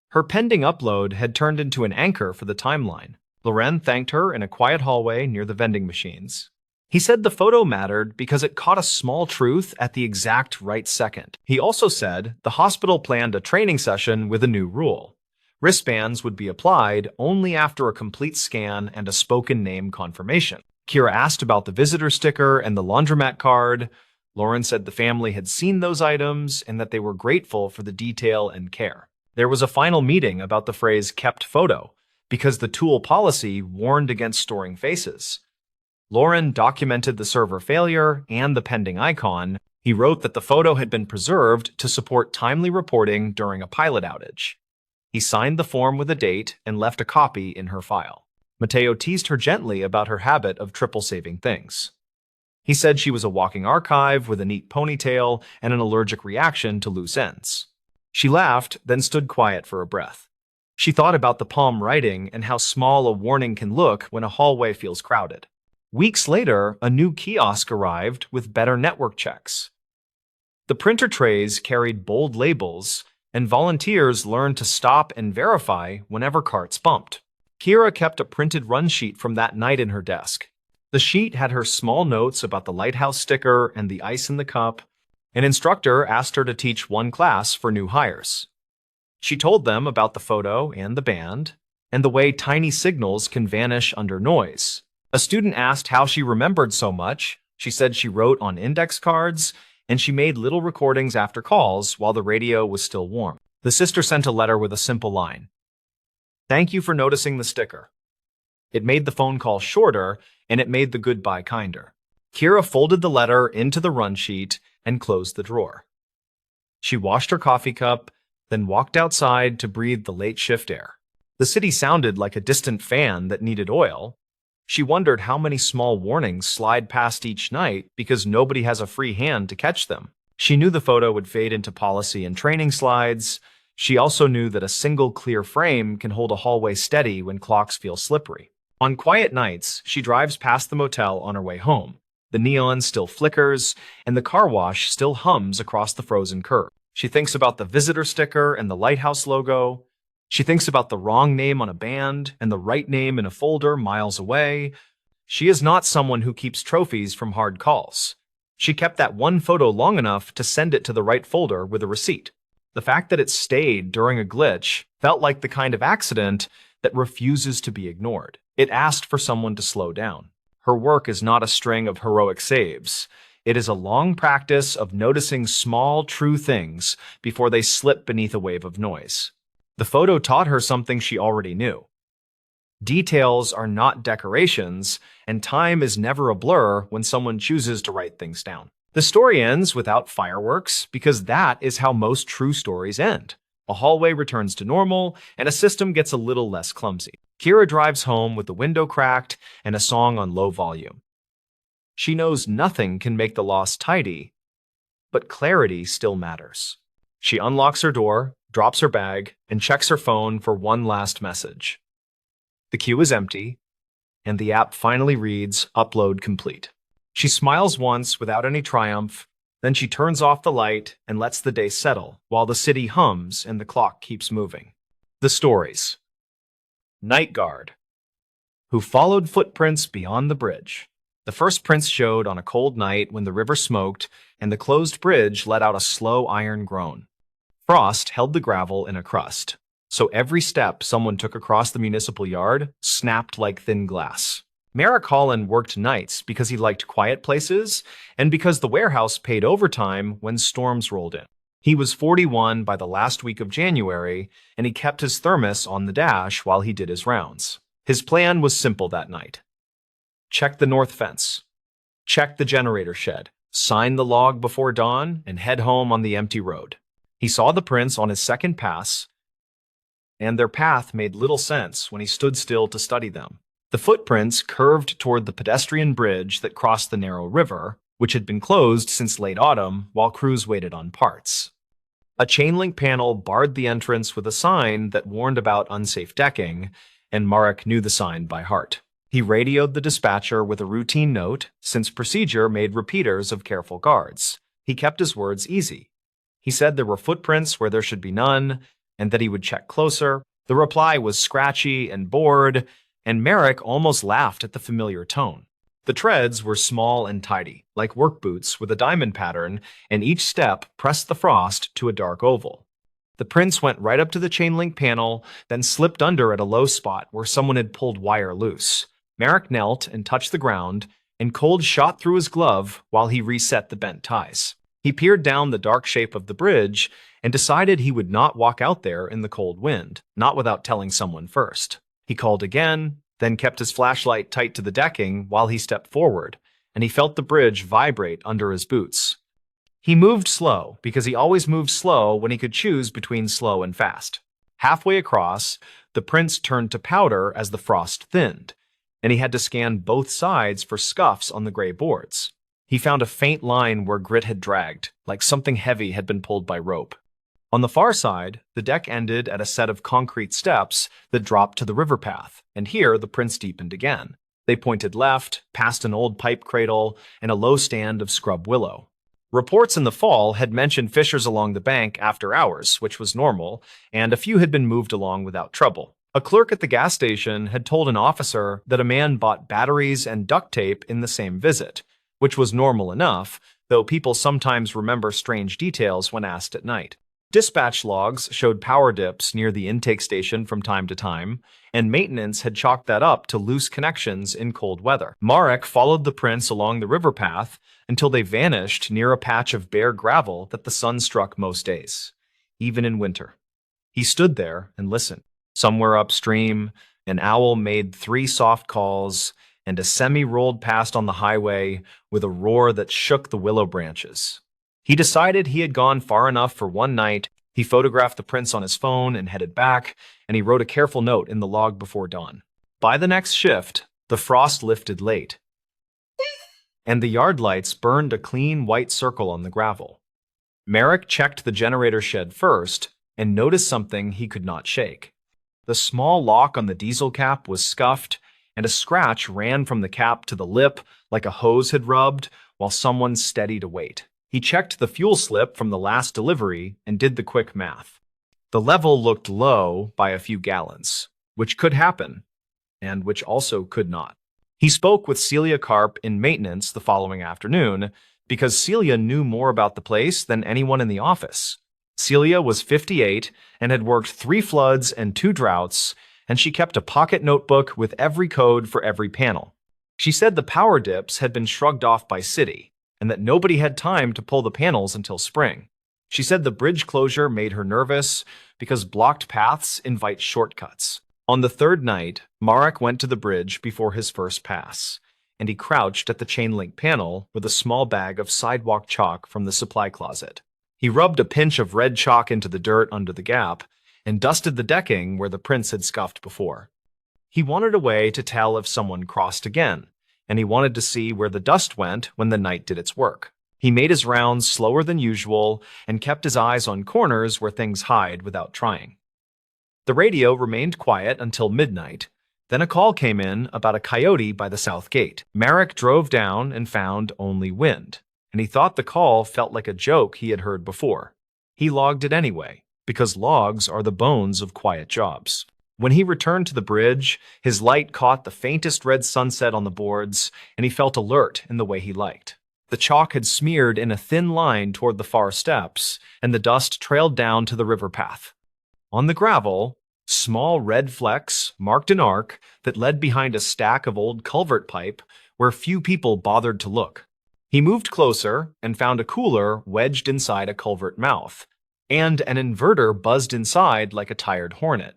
Her pending upload had turned into an anchor for the timeline. Loren thanked her in a quiet hallway near the vending machines. He said the photo mattered because it caught a small truth at the exact right second. He also said the hospital planned a training session with a new rule. Wristbands would be applied only after a complete scan and a spoken name confirmation. Kira asked about the visitor sticker and the laundromat card. Lauren said the family had seen those items and that they were grateful for the detail and care. There was a final meeting about the phrase kept photo because the tool policy warned against storing faces. Lauren documented the server failure and the pending icon. He wrote that the photo had been preserved to support timely reporting during a pilot outage. He signed the form with a date and left a copy in her file. Mateo teased her gently about her habit of triple-saving things. He said she was a walking archive with a neat ponytail and an allergic reaction to loose ends. She laughed, then stood quiet for a breath. She thought about the palm writing and how small a warning can look when a hallway feels crowded. Weeks later, a new kiosk arrived with better network checks. The printer trays carried bold labels, and volunteers learned to stop and verify whenever carts bumped. Kira kept a printed run sheet from that night in her desk. The sheet had her small notes about the lighthouse sticker and the ice in the cup. An instructor asked her to teach one class for new hires. She told them about the photo and the band, and the way tiny signals can vanish under noise. A student asked how she remembered so much. She said she wrote on index cards, and she made little recordings after calls while the radio was still warm. The sister sent a letter with a simple line. "Thank you for noticing the sticker." It made the phone call shorter, and it made the goodbye kinder. Kira folded the letter into the run sheet and closed the drawer. She washed her coffee cup, then walked outside to breathe the late shift air. The city sounded like a distant fan that needed oil. She wondered how many small warnings slide past each night because nobody has a free hand to catch them. She knew the photo would fade into policy and training slides. She also knew that a single clear frame can hold a hallway steady when clocks feel slippery. On quiet nights, she drives past the motel on her way home. The neon still flickers, and the car wash still hums across the frozen curb. She thinks about the visitor sticker and the lighthouse logo. She thinks about the wrong name on a band and the right name in a folder miles away. She is not someone who keeps trophies from hard calls. She kept that one photo long enough to send it to the right folder with a receipt. The fact that it stayed during a glitch felt like the kind of accident that refuses to be ignored. It asked for someone to slow down. Her work is not a string of heroic saves. It is a long practice of noticing small, true things before they slip beneath a wave of noise. The photo taught her something she already knew. Details are not decorations, and time is never a blur when someone chooses to write things down. The story ends without fireworks because that is how most true stories end. A hallway returns to normal, and a system gets a little less clumsy. Kira drives home with the window cracked and a song on low volume. She knows nothing can make the loss tidy, but clarity still matters. She unlocks her door, drops her bag, and checks her phone for one last message. The queue is empty, and the app finally reads, "Upload complete." She smiles once without any triumph, then she turns off the light and lets the day settle while the city hums and the clock keeps moving. The stories. Night Guard, who followed footprints beyond the bridge. The first prints showed on a cold night when the river smoked and the closed bridge let out a slow iron groan. Frost held the gravel in a crust, so every step someone took across the municipal yard snapped like thin glass. Merrick Holland worked nights because he liked quiet places and because the warehouse paid overtime when storms rolled in. He was 41 by the last week of January, and he kept his thermos on the dash while he did his rounds. His plan was simple that night. Check the north fence. Check the generator shed. Sign the log before dawn and head home on the empty road. He saw the prints on his second pass, and their path made little sense when he stood still to study them. The footprints curved toward the pedestrian bridge that crossed the narrow river, which had been closed since late autumn while crews waited on parts. A chain-link panel barred the entrance with a sign that warned about unsafe decking, and Marek knew the sign by heart. He radioed the dispatcher with a routine note, since procedure made repeaters of careful guards. He kept his words easy. He said there were footprints where there should be none, and that he would check closer. The reply was scratchy and bored, and Merrick almost laughed at the familiar tone. The treads were small and tidy, like work boots with a diamond pattern, and each step pressed the frost to a dark oval. The prince went right up to the chain link panel, then slipped under at a low spot where someone had pulled wire loose. Merrick knelt and touched the ground, and cold shot through his glove while he reset the bent ties. He peered down the dark shape of the bridge and decided he would not walk out there in the cold wind, not without telling someone first. He called again, then kept his flashlight tight to the decking while he stepped forward, and he felt the bridge vibrate under his boots. He moved slow, because he always moved slow when he could choose between slow and fast. Halfway across, the prince turned to powder as the frost thinned, and he had to scan both sides for scuffs on the gray boards. He found a faint line where grit had dragged, like something heavy had been pulled by rope. On the far side, the deck ended at a set of concrete steps that dropped to the river path, and here the prince deepened again. They pointed left, past an old pipe cradle and a low stand of scrub willow. Reports in the fall had mentioned fishers along the bank after hours, which was normal, and a few had been moved along without trouble. A clerk at the gas station had told an officer that a man bought batteries and duct tape in the same visit, which was normal enough, though people sometimes remember strange details when asked at night. Dispatch logs showed power dips near the intake station from time to time, and maintenance had chalked that up to loose connections in cold weather. Marek followed the prince along the river path until they vanished near a patch of bare gravel that the sun struck most days, even in winter. He stood there and listened. Somewhere upstream, an owl made 3 soft calls, and a semi rolled past on the highway with a roar that shook the willow branches. He decided he had gone far enough for one night. He photographed the prince on his phone and headed back, and he wrote a careful note in the log before dawn. By the next shift, the frost lifted late, and the yard lights burned a clean white circle on the gravel. Merrick checked the generator shed first and noticed something he could not shake. The small lock on the diesel cap was scuffed, and a scratch ran from the cap to the lip like a hose had rubbed while someone steadied a weight. He checked the fuel slip from the last delivery and did the quick math. The level looked low by a few gallons, which could happen, and which also could not. He spoke with Celia Karp in maintenance the following afternoon because Celia knew more about the place than anyone in the office. Celia was 58 and had worked 3 floods and 2 droughts, and she kept a pocket notebook with every code for every panel. She said the power dips had been shrugged off by city, and that nobody had time to pull the panels until spring. She said the bridge closure made her nervous because blocked paths invite shortcuts. On the 3rd night, Marek went to the bridge before his first pass, and he crouched at the chain link panel with a small bag of sidewalk chalk from the supply closet. He rubbed a pinch of red chalk into the dirt under the gap and dusted the decking where the prince had scuffed before. He wanted a way to tell if someone crossed again, and he wanted to see where the dust went when the night did its work. He made his rounds slower than usual and kept his eyes on corners where things hide without trying. The radio remained quiet until midnight. Then a call came in about a coyote by the south gate. Marek drove down and found only wind, and he thought the call felt like a joke he had heard before. He logged it anyway, because logs are the bones of quiet jobs. When he returned to the bridge, his light caught the faintest red sunset on the boards, and he felt alert in the way he liked. The chalk had smeared in a thin line toward the far steps, and the dust trailed down to the river path. On the gravel, small red flecks marked an arc that led behind a stack of old culvert pipe where few people bothered to look. He moved closer and found a cooler wedged inside a culvert mouth, and an inverter buzzed inside like a tired hornet.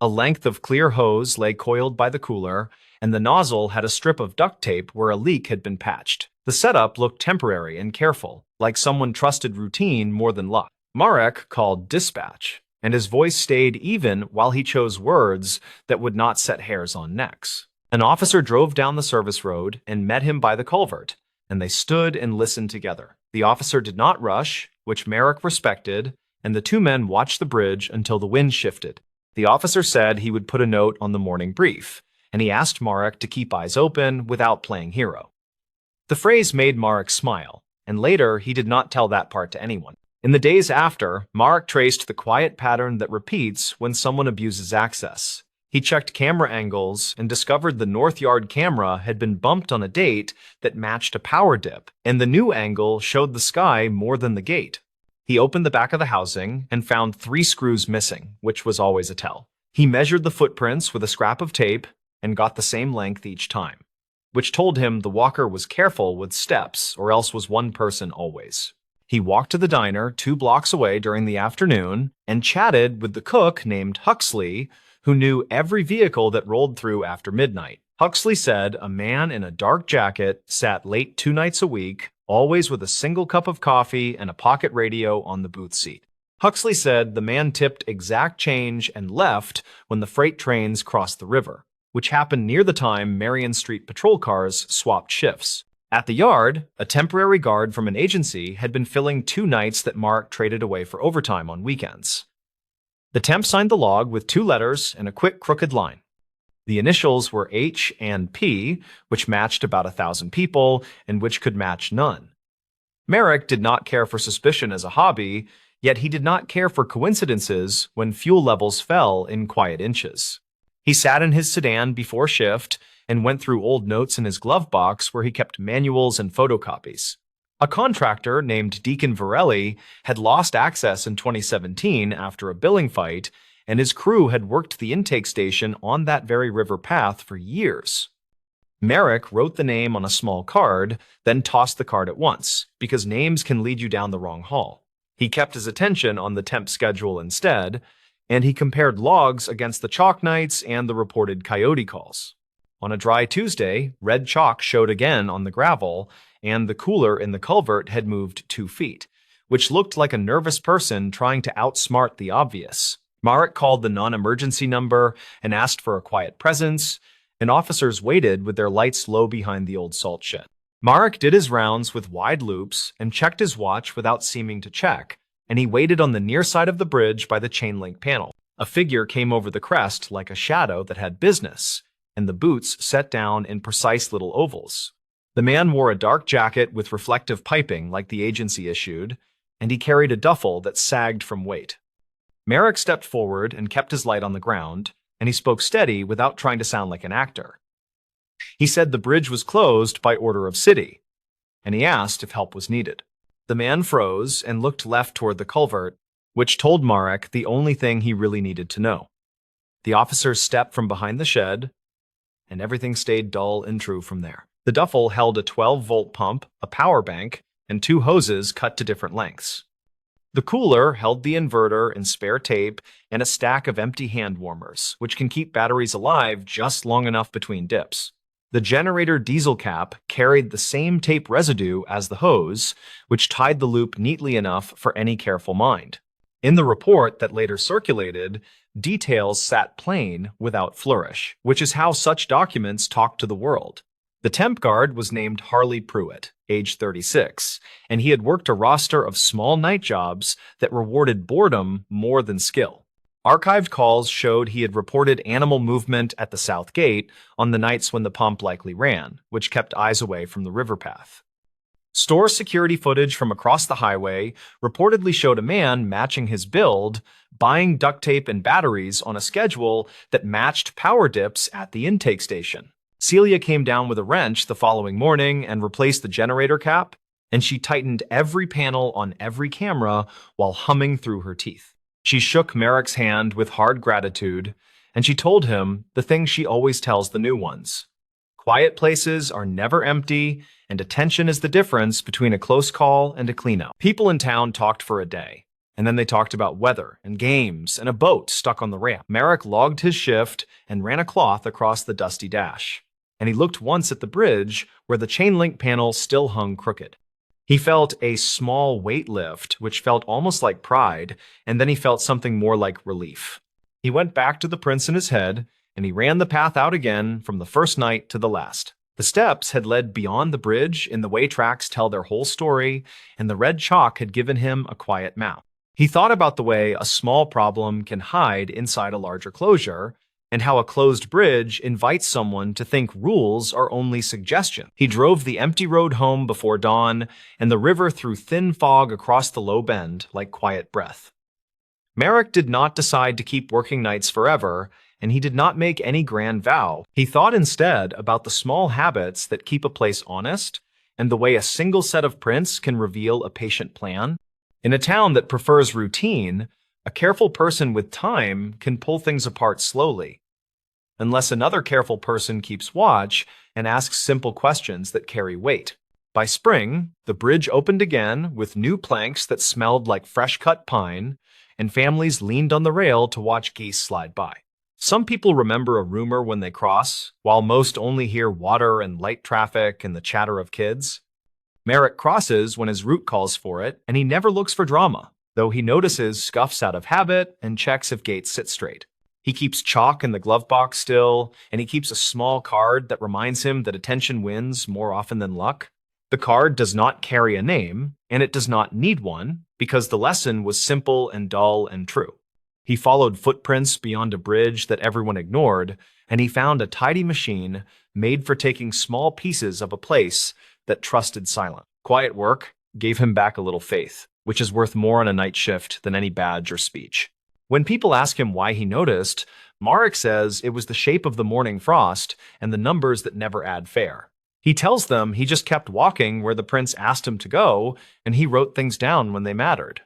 A length of clear hose lay coiled by the cooler, and the nozzle had a strip of duct tape where a leak had been patched. The setup looked temporary and careful, like someone trusted routine more than luck. Marek called dispatch, and his voice stayed even while he chose words that would not set hairs on necks. An officer drove down the service road and met him by the culvert, and they stood and listened together. The officer did not rush, which Marek respected, and the 2 men watched the bridge until the wind shifted. The officer said he would put a note on the morning brief, and he asked Marek to keep eyes open without playing hero. The phrase made Marek smile, and later he did not tell that part to anyone. In the days after, Marek traced the quiet pattern that repeats when someone abuses access. He checked camera angles and discovered the north yard camera had been bumped on a date that matched a power dip, and the new angle showed the sky more than the gate. He opened the back of the housing and found 3 screws missing, which was always a tell. He measured the footprints with a scrap of tape and got the same length each time, which told him the walker was careful with steps or else was one person always. He walked to the diner 2 blocks away during the afternoon and chatted with the cook named Huxley, who knew every vehicle that rolled through after midnight. Huxley said a man in a dark jacket sat late 2 nights a week, always with a single cup of coffee and a pocket radio on the booth seat. Huxley said the man tipped exact change and left when the freight trains crossed the river, which happened near the time Marion Street patrol cars swapped shifts. At the yard, a temporary guard from an agency had been filling 2 nights that Mark traded away for overtime on weekends. The temp signed the log with 2 letters and a quick crooked line. The initials were H and P, which matched about 1,000 people and which could match none. Merrick did not care for suspicion as a hobby, yet he did not care for coincidences when fuel levels fell in quiet inches. He sat in his sedan before shift and went through old notes in his glove box where he kept manuals and photocopies. A contractor named Deacon Varelli had lost access in 2017 after a billing fight, and his crew had worked the intake station on that very river path for years. Merrick wrote the name on a small card, then tossed the card at once, because names can lead you down the wrong hall. He kept his attention on the temp schedule instead, and he compared logs against the chalk nights and the reported coyote calls. On a dry Tuesday, red chalk showed again on the gravel, and the cooler in the culvert had moved 2 feet, which looked like a nervous person trying to outsmart the obvious. Marek called the non-emergency number and asked for a quiet presence, and officers waited with their lights low behind the old salt shed. Marek did his rounds with wide loops and checked his watch without seeming to check, and he waited on the near side of the bridge by the chain link panel. A figure came over the crest like a shadow that had business, and the boots set down in precise little ovals. The man wore a dark jacket with reflective piping like the agency issued, and he carried a duffel that sagged from weight. Merrick stepped forward and kept his light on the ground, and he spoke steady without trying to sound like an actor. He said the bridge was closed by order of city, and he asked if help was needed. The man froze and looked left toward the culvert, which told Marek the only thing he really needed to know. The officers stepped from behind the shed, and everything stayed dull and true from there. The duffel held a 12-volt pump, a power bank, and 2 hoses cut to different lengths. The cooler held the inverter and spare tape and a stack of empty hand warmers, which can keep batteries alive just long enough between dips. The generator diesel cap carried the same tape residue as the hose, which tied the loop neatly enough for any careful mind. In the report that later circulated, details sat plain without flourish, which is how such documents talk to the world. The temp guard was named Harley Pruitt, age 36, and he had worked a roster of small night jobs that rewarded boredom more than skill. Archived calls showed he had reported animal movement at the south gate on the nights when the pump likely ran, which kept eyes away from the river path. Store security footage from across the highway reportedly showed a man matching his build, buying duct tape and batteries on a schedule that matched power dips at the intake station. Celia came down with a wrench the following morning and replaced the generator cap, and she tightened every panel on every camera while humming through her teeth. She shook Merrick's hand with hard gratitude, and she told him the thing she always tells the new ones. Quiet places are never empty, and attention is the difference between a close call and a cleanup. People in town talked for a day, and then they talked about weather and games and a boat stuck on the ramp. Merrick logged his shift and ran a cloth across the dusty dash, and he looked once at the bridge where the chain link panel still hung crooked. He felt a small weight lift, which felt almost like pride, and then he felt something more like relief. He went back to the prints in his head, and he ran the path out again from the first night to the last. The steps had led beyond the bridge in the way tracks tell their whole story, and the red chalk had given him a quiet mouth. He thought about the way a small problem can hide inside a larger closure, and how a closed bridge invites someone to think rules are only suggestion. He drove the empty road home before dawn, and the river threw thin fog across the low bend like quiet breath. Merrick did not decide to keep working nights forever, and he did not make any grand vow. He thought instead about the small habits that keep a place honest and the way a single set of prints can reveal a patient plan. In a town that prefers routine, a careful person with time can pull things apart slowly, unless another careful person keeps watch and asks simple questions that carry weight. By spring, the bridge opened again with new planks that smelled like fresh-cut pine, and families leaned on the rail to watch geese slide by. Some people remember a rumor when they cross, while most only hear water and light traffic and the chatter of kids. Merrick crosses when his route calls for it, and he never looks for drama, though he notices scuffs out of habit and checks if gates sit straight. He keeps chalk in the glove box still, and he keeps a small card that reminds him that attention wins more often than luck. The card does not carry a name, and it does not need one, because the lesson was simple and dull and true. He followed footprints beyond a bridge that everyone ignored, and he found a tidy machine made for taking small pieces of a place that trusted silence. Quiet work gave him back a little faith, which is worth more on a night shift than any badge or speech. When people ask him why he noticed, Marek says it was the shape of the morning frost and the numbers that never add fare. He tells them he just kept walking where the prince asked him to go, and he wrote things down when they mattered.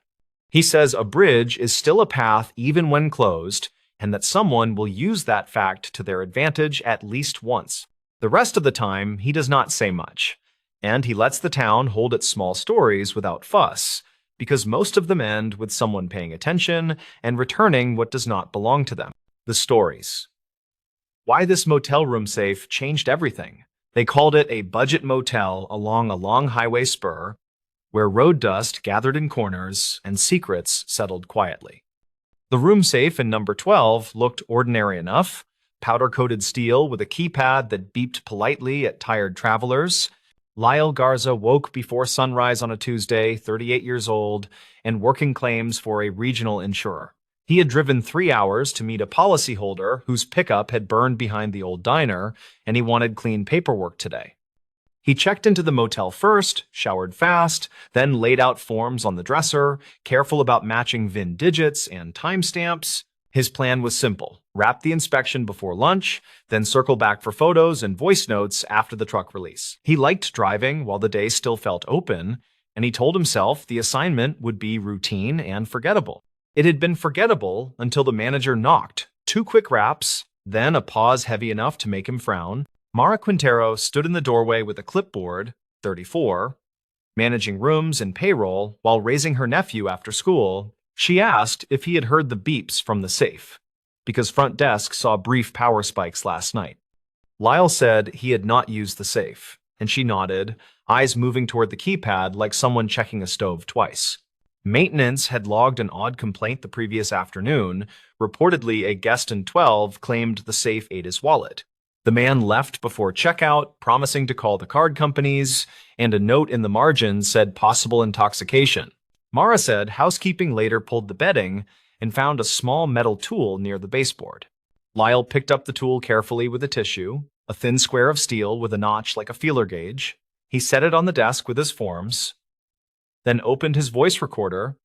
He says a bridge is still a path even when closed, and that someone will use that fact to their advantage at least once. The rest of the time, he does not say much, and he lets the town hold its small stories without fuss, because most of them end with someone paying attention and returning what does not belong to them. The stories. Why this motel room safe changed everything. They called it a budget motel along a long highway spur, where road dust gathered in corners and secrets settled quietly. The room safe in number 12 looked ordinary enough, powder-coated steel with a keypad that beeped politely at tired travelers. Lyle Garza woke before sunrise on a Tuesday, 38 years old, and working claims for a regional insurer. He had driven 3 hours to meet a policyholder whose pickup had burned behind the old diner, and he wanted clean paperwork today. He checked into the motel first, showered fast, then laid out forms on the dresser, careful about matching VIN digits and timestamps. His plan was simple: wrap the inspection before lunch, then circle back for photos and voice notes after the truck release. He liked driving while the day still felt open, and he told himself the assignment would be routine and forgettable. It had been forgettable until the manager knocked. 2 quick raps, then a pause heavy enough to make him frown. Mara Quintero stood in the doorway with a clipboard, 34, managing rooms and payroll while raising her nephew after school. She asked if he had heard the beeps from the safe, because front desk saw brief power spikes last night. Lyle said he had not used the safe, and she nodded, eyes moving toward the keypad like someone checking a stove twice. Maintenance had logged an odd complaint the previous afternoon. Reportedly, a guest in 12 claimed the safe ate his wallet. The man left before checkout, promising to call the card companies, and a note in the margin said possible intoxication. Mara said housekeeping later pulled the bedding and found a small metal tool near the baseboard. Lyle picked up the tool carefully with a tissue, a thin square of steel with a notch like a feeler gauge. He set it on the desk with his forms, then opened his voice recorder,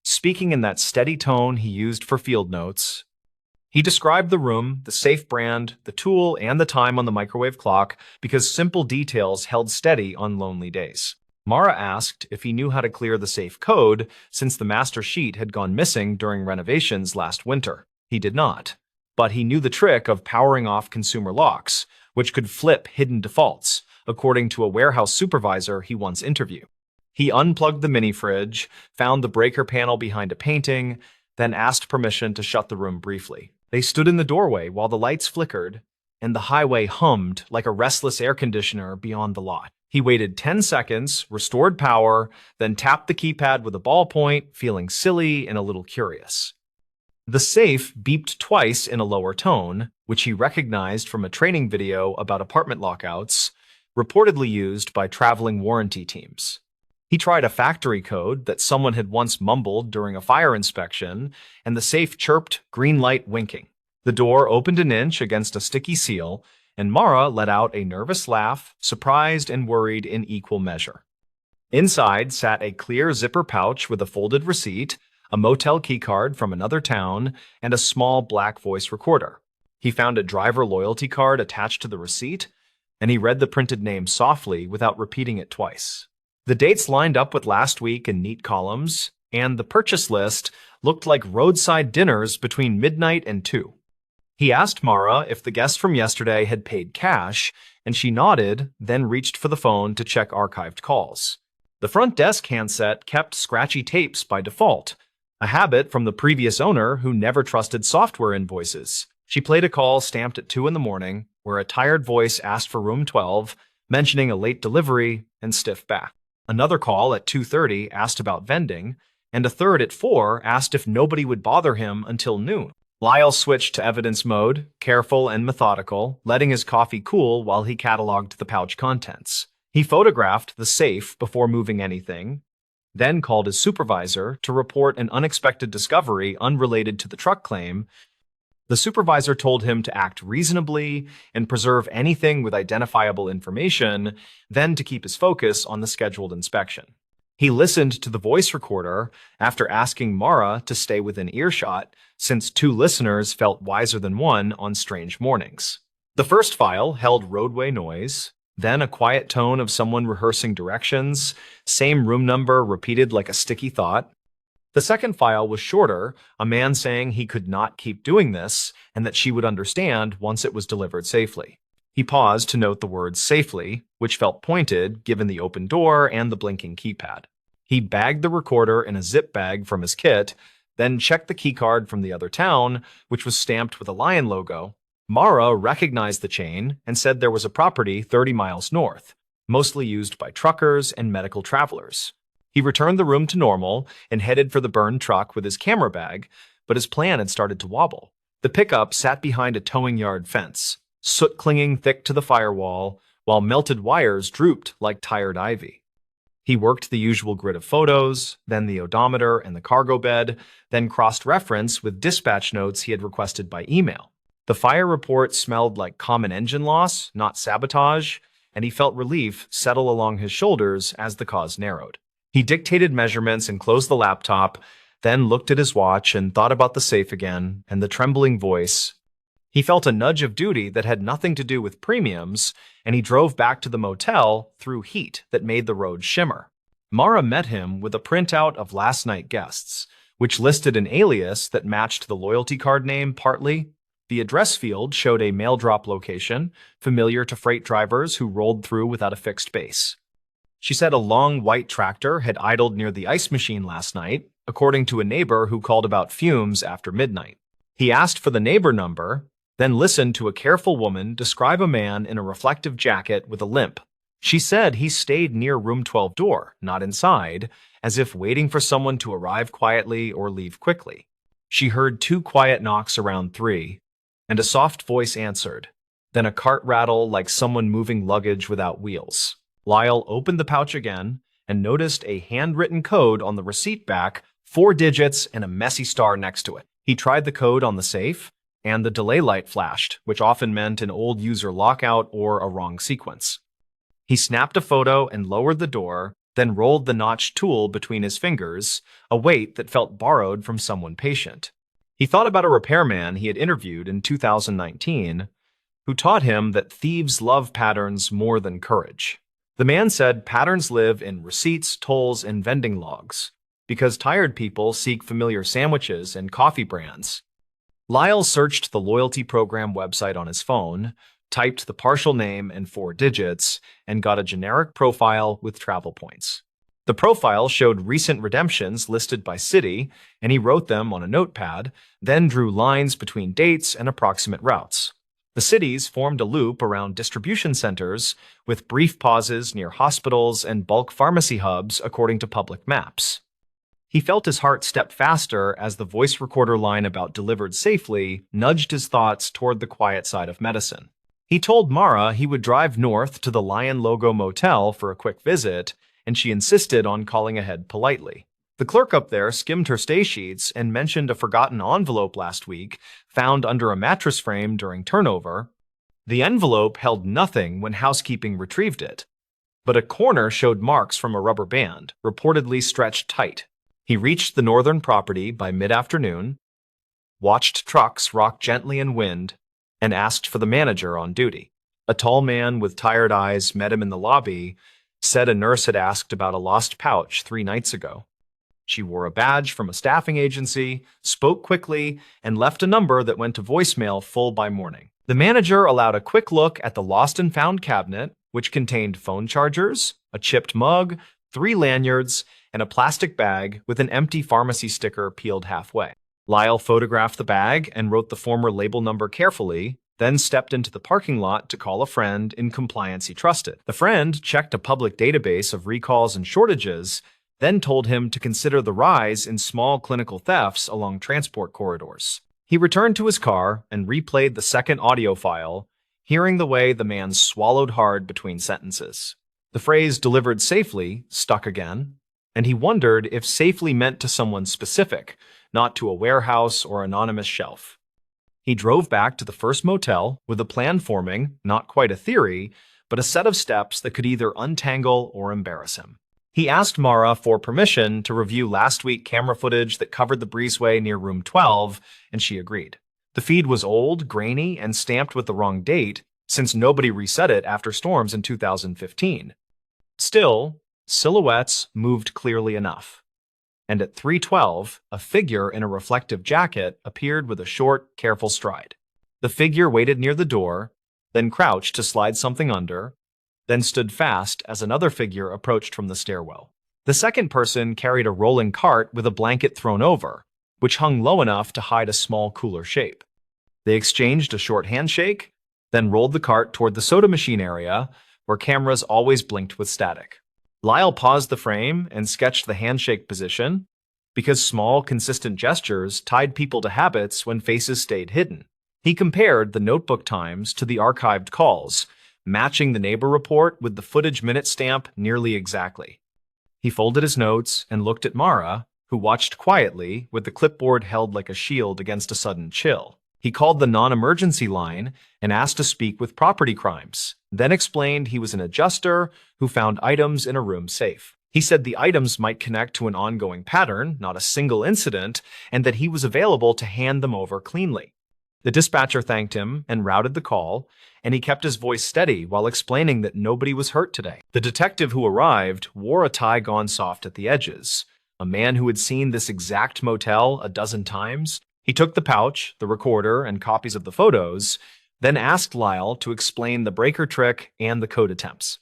speaking in that steady tone he used for field notes. He described the room, the safe brand, the tool, and the time on the microwave clock because simple details held steady on lonely days. Mara asked if he knew how to clear the safe code since the master sheet had gone missing during renovations last winter. He did not, but he knew the trick of powering off consumer locks, which could flip hidden defaults, according to a warehouse supervisor he once interviewed. He unplugged the mini fridge, found the breaker panel behind a painting, then asked permission to shut the room briefly. They stood in the doorway while the lights flickered, and the highway hummed like a restless air conditioner beyond the lot. He waited 10 seconds, restored power, then tapped the keypad with a ballpoint, feeling silly and a little curious. The safe beeped twice in a lower tone, which he recognized from a training video about apartment lockouts, reportedly used by traveling warranty teams. He tried a factory code that someone had once mumbled during a fire inspection, and the safe chirped, green light winking. The door opened an inch against a sticky seal, and Mara let out a nervous laugh, surprised and worried in equal measure. Inside sat a clear zipper pouch with a folded receipt, a motel keycard from another town, and a small black voice recorder. He found a driver loyalty card attached to the receipt, and he read the printed name softly without repeating it twice. The dates lined up with last week in neat columns, and the purchase list looked like roadside dinners between midnight and 2. He asked Mara if the guest from yesterday had paid cash, and she nodded, then reached for the phone to check archived calls. The front desk handset kept scratchy tapes by default, a habit from the previous owner who never trusted software invoices. She played a call stamped at 2 in the morning, where a tired voice asked for room 12, mentioning a late delivery, and stiffed back. Another call at 2:30 asked about vending, and a third at 4 asked if nobody would bother him until noon. Lyle switched to evidence mode, careful and methodical, letting his coffee cool while he cataloged the pouch contents. He photographed the safe before moving anything, then called his supervisor to report an unexpected discovery unrelated to the truck claim. The supervisor told him to act reasonably and preserve anything with identifiable information, then to keep his focus on the scheduled inspection. He listened to the voice recorder after asking Mara to stay within earshot, since 2 listeners felt wiser than one on strange mornings. The first file held roadway noise, then a quiet tone of someone rehearsing directions, same room number repeated like a sticky thought. The second file was shorter, a man saying he could not keep doing this and that she would understand once it was delivered safely. He paused to note the words safely, which felt pointed given the open door and the blinking keypad. He bagged the recorder in a zip bag from his kit, then checked the keycard from the other town, which was stamped with a lion logo. Mara recognized the chain and said there was a property 30 miles north, mostly used by truckers and medical travelers. He returned the room to normal and headed for the burned truck with his camera bag, but his plan had started to wobble. The pickup sat behind a towing yard fence, soot clinging thick to the firewall, while melted wires drooped like tired ivy. He worked the usual grid of photos, then the odometer and the cargo bed, then cross-reference with dispatch notes he had requested by email. The fire report smelled like common engine loss, not sabotage, and he felt relief settle along his shoulders as the cause narrowed. He dictated measurements and closed the laptop, then looked at his watch and thought about the safe again and the trembling voice. He felt a nudge of duty that had nothing to do with premiums, and he drove back to the motel through heat that made the road shimmer. Mara met him with a printout of last night guests, which listed an alias that matched the loyalty card name partly. The address field showed a mail drop location, familiar to freight drivers who rolled through without a fixed base. She said a long white tractor had idled near the ice machine last night, according to a neighbor who called about fumes after midnight. He asked for the neighbor number, then listened to a careful woman describe a man in a reflective jacket with a limp. She said he stayed near room 12 door, not inside, as if waiting for someone to arrive quietly or leave quickly. She heard 2 quiet knocks around 3, and a soft voice answered, then a cart rattle like someone moving luggage without wheels. Lyle opened the pouch again and noticed a handwritten code on the receipt back, 4 digits and a messy star next to it. He tried the code on the safe, and the delay light flashed, which often meant an old user lockout or a wrong sequence. He snapped a photo and lowered the door, then rolled the notched tool between his fingers, a weight that felt borrowed from someone patient. He thought about a repairman he had interviewed in 2019, who taught him that thieves love patterns more than courage. The man said patterns live in receipts, tolls, and vending logs, because tired people seek familiar sandwiches and coffee brands. Lyle searched the loyalty program website on his phone, typed the partial name and 4 digits, and got a generic profile with travel points. The profile showed recent redemptions listed by city, and he wrote them on a notepad, then drew lines between dates and approximate routes. The cities formed a loop around distribution centers, with brief pauses near hospitals and bulk pharmacy hubs according to public maps. He felt his heart step faster as the voice recorder line about delivered safely nudged his thoughts toward the quiet side of medicine. He told Mara he would drive north to the Lion Logo Motel for a quick visit, and she insisted on calling ahead politely. The clerk up there skimmed her stay sheets and mentioned a forgotten envelope last week, found under a mattress frame during turnover. The envelope held nothing when housekeeping retrieved it, but a corner showed marks from a rubber band, reportedly stretched tight. He reached the northern property by mid-afternoon, watched trucks rock gently in wind, and asked for the manager on duty. A tall man with tired eyes met him in the lobby, said a nurse had asked about a lost pouch 3 nights ago. She wore a badge from a staffing agency, spoke quickly, and left a number that went to voicemail full by morning. The manager allowed a quick look at the lost and found cabinet, which contained phone chargers, a chipped mug, 3 lanyards, and a plastic bag with an empty pharmacy sticker peeled halfway. Lyle photographed the bag and wrote the former label number carefully, then stepped into the parking lot to call a friend in compliance he trusted. The friend checked a public database of recalls and shortages, then told him to consider the rise in small clinical thefts along transport corridors. He returned to his car and replayed the second audio file, hearing the way the man swallowed hard between sentences. The phrase "delivered safely" stuck again, and he wondered if safely meant to someone specific, not to a warehouse or anonymous shelf. He drove back to the first motel with a plan forming, not quite a theory, but a set of steps that could either untangle or embarrass him. He asked Mara for permission to review last week's camera footage that covered the breezeway near room 12, and she agreed. The feed was old, grainy, and stamped with the wrong date, since nobody reset it after storms in 2015. Still, silhouettes moved clearly enough. And at 3:12, a figure in a reflective jacket appeared with a short, careful stride. The figure waited near the door, then crouched to slide something under, then stood fast as another figure approached from the stairwell. The second person carried a rolling cart with a blanket thrown over, which hung low enough to hide a small, cooler shape. They exchanged a short handshake, then rolled the cart toward the soda machine area, where cameras always blinked with static. Lyle paused the frame and sketched the handshake position, because small, consistent gestures tied people to habits when faces stayed hidden. He compared the notebook times to the archived calls, matching the neighbor report with the footage minute stamp nearly exactly. He folded his notes and looked at Mara, who watched quietly with the clipboard held like a shield against a sudden chill. He called the non-emergency line and asked to speak with property crimes, then explained he was an adjuster who found items in a room safe. He said the items might connect to an ongoing pattern, not a single incident, and that he was available to hand them over cleanly. The dispatcher thanked him and routed the call, and he kept his voice steady while explaining that nobody was hurt today. The detective who arrived wore a tie gone soft at the edges, a man who had seen this exact motel a dozen times. He took the pouch, the recorder, and copies of the photos, then asked Lyle to explain the breaker trick and the code attempts.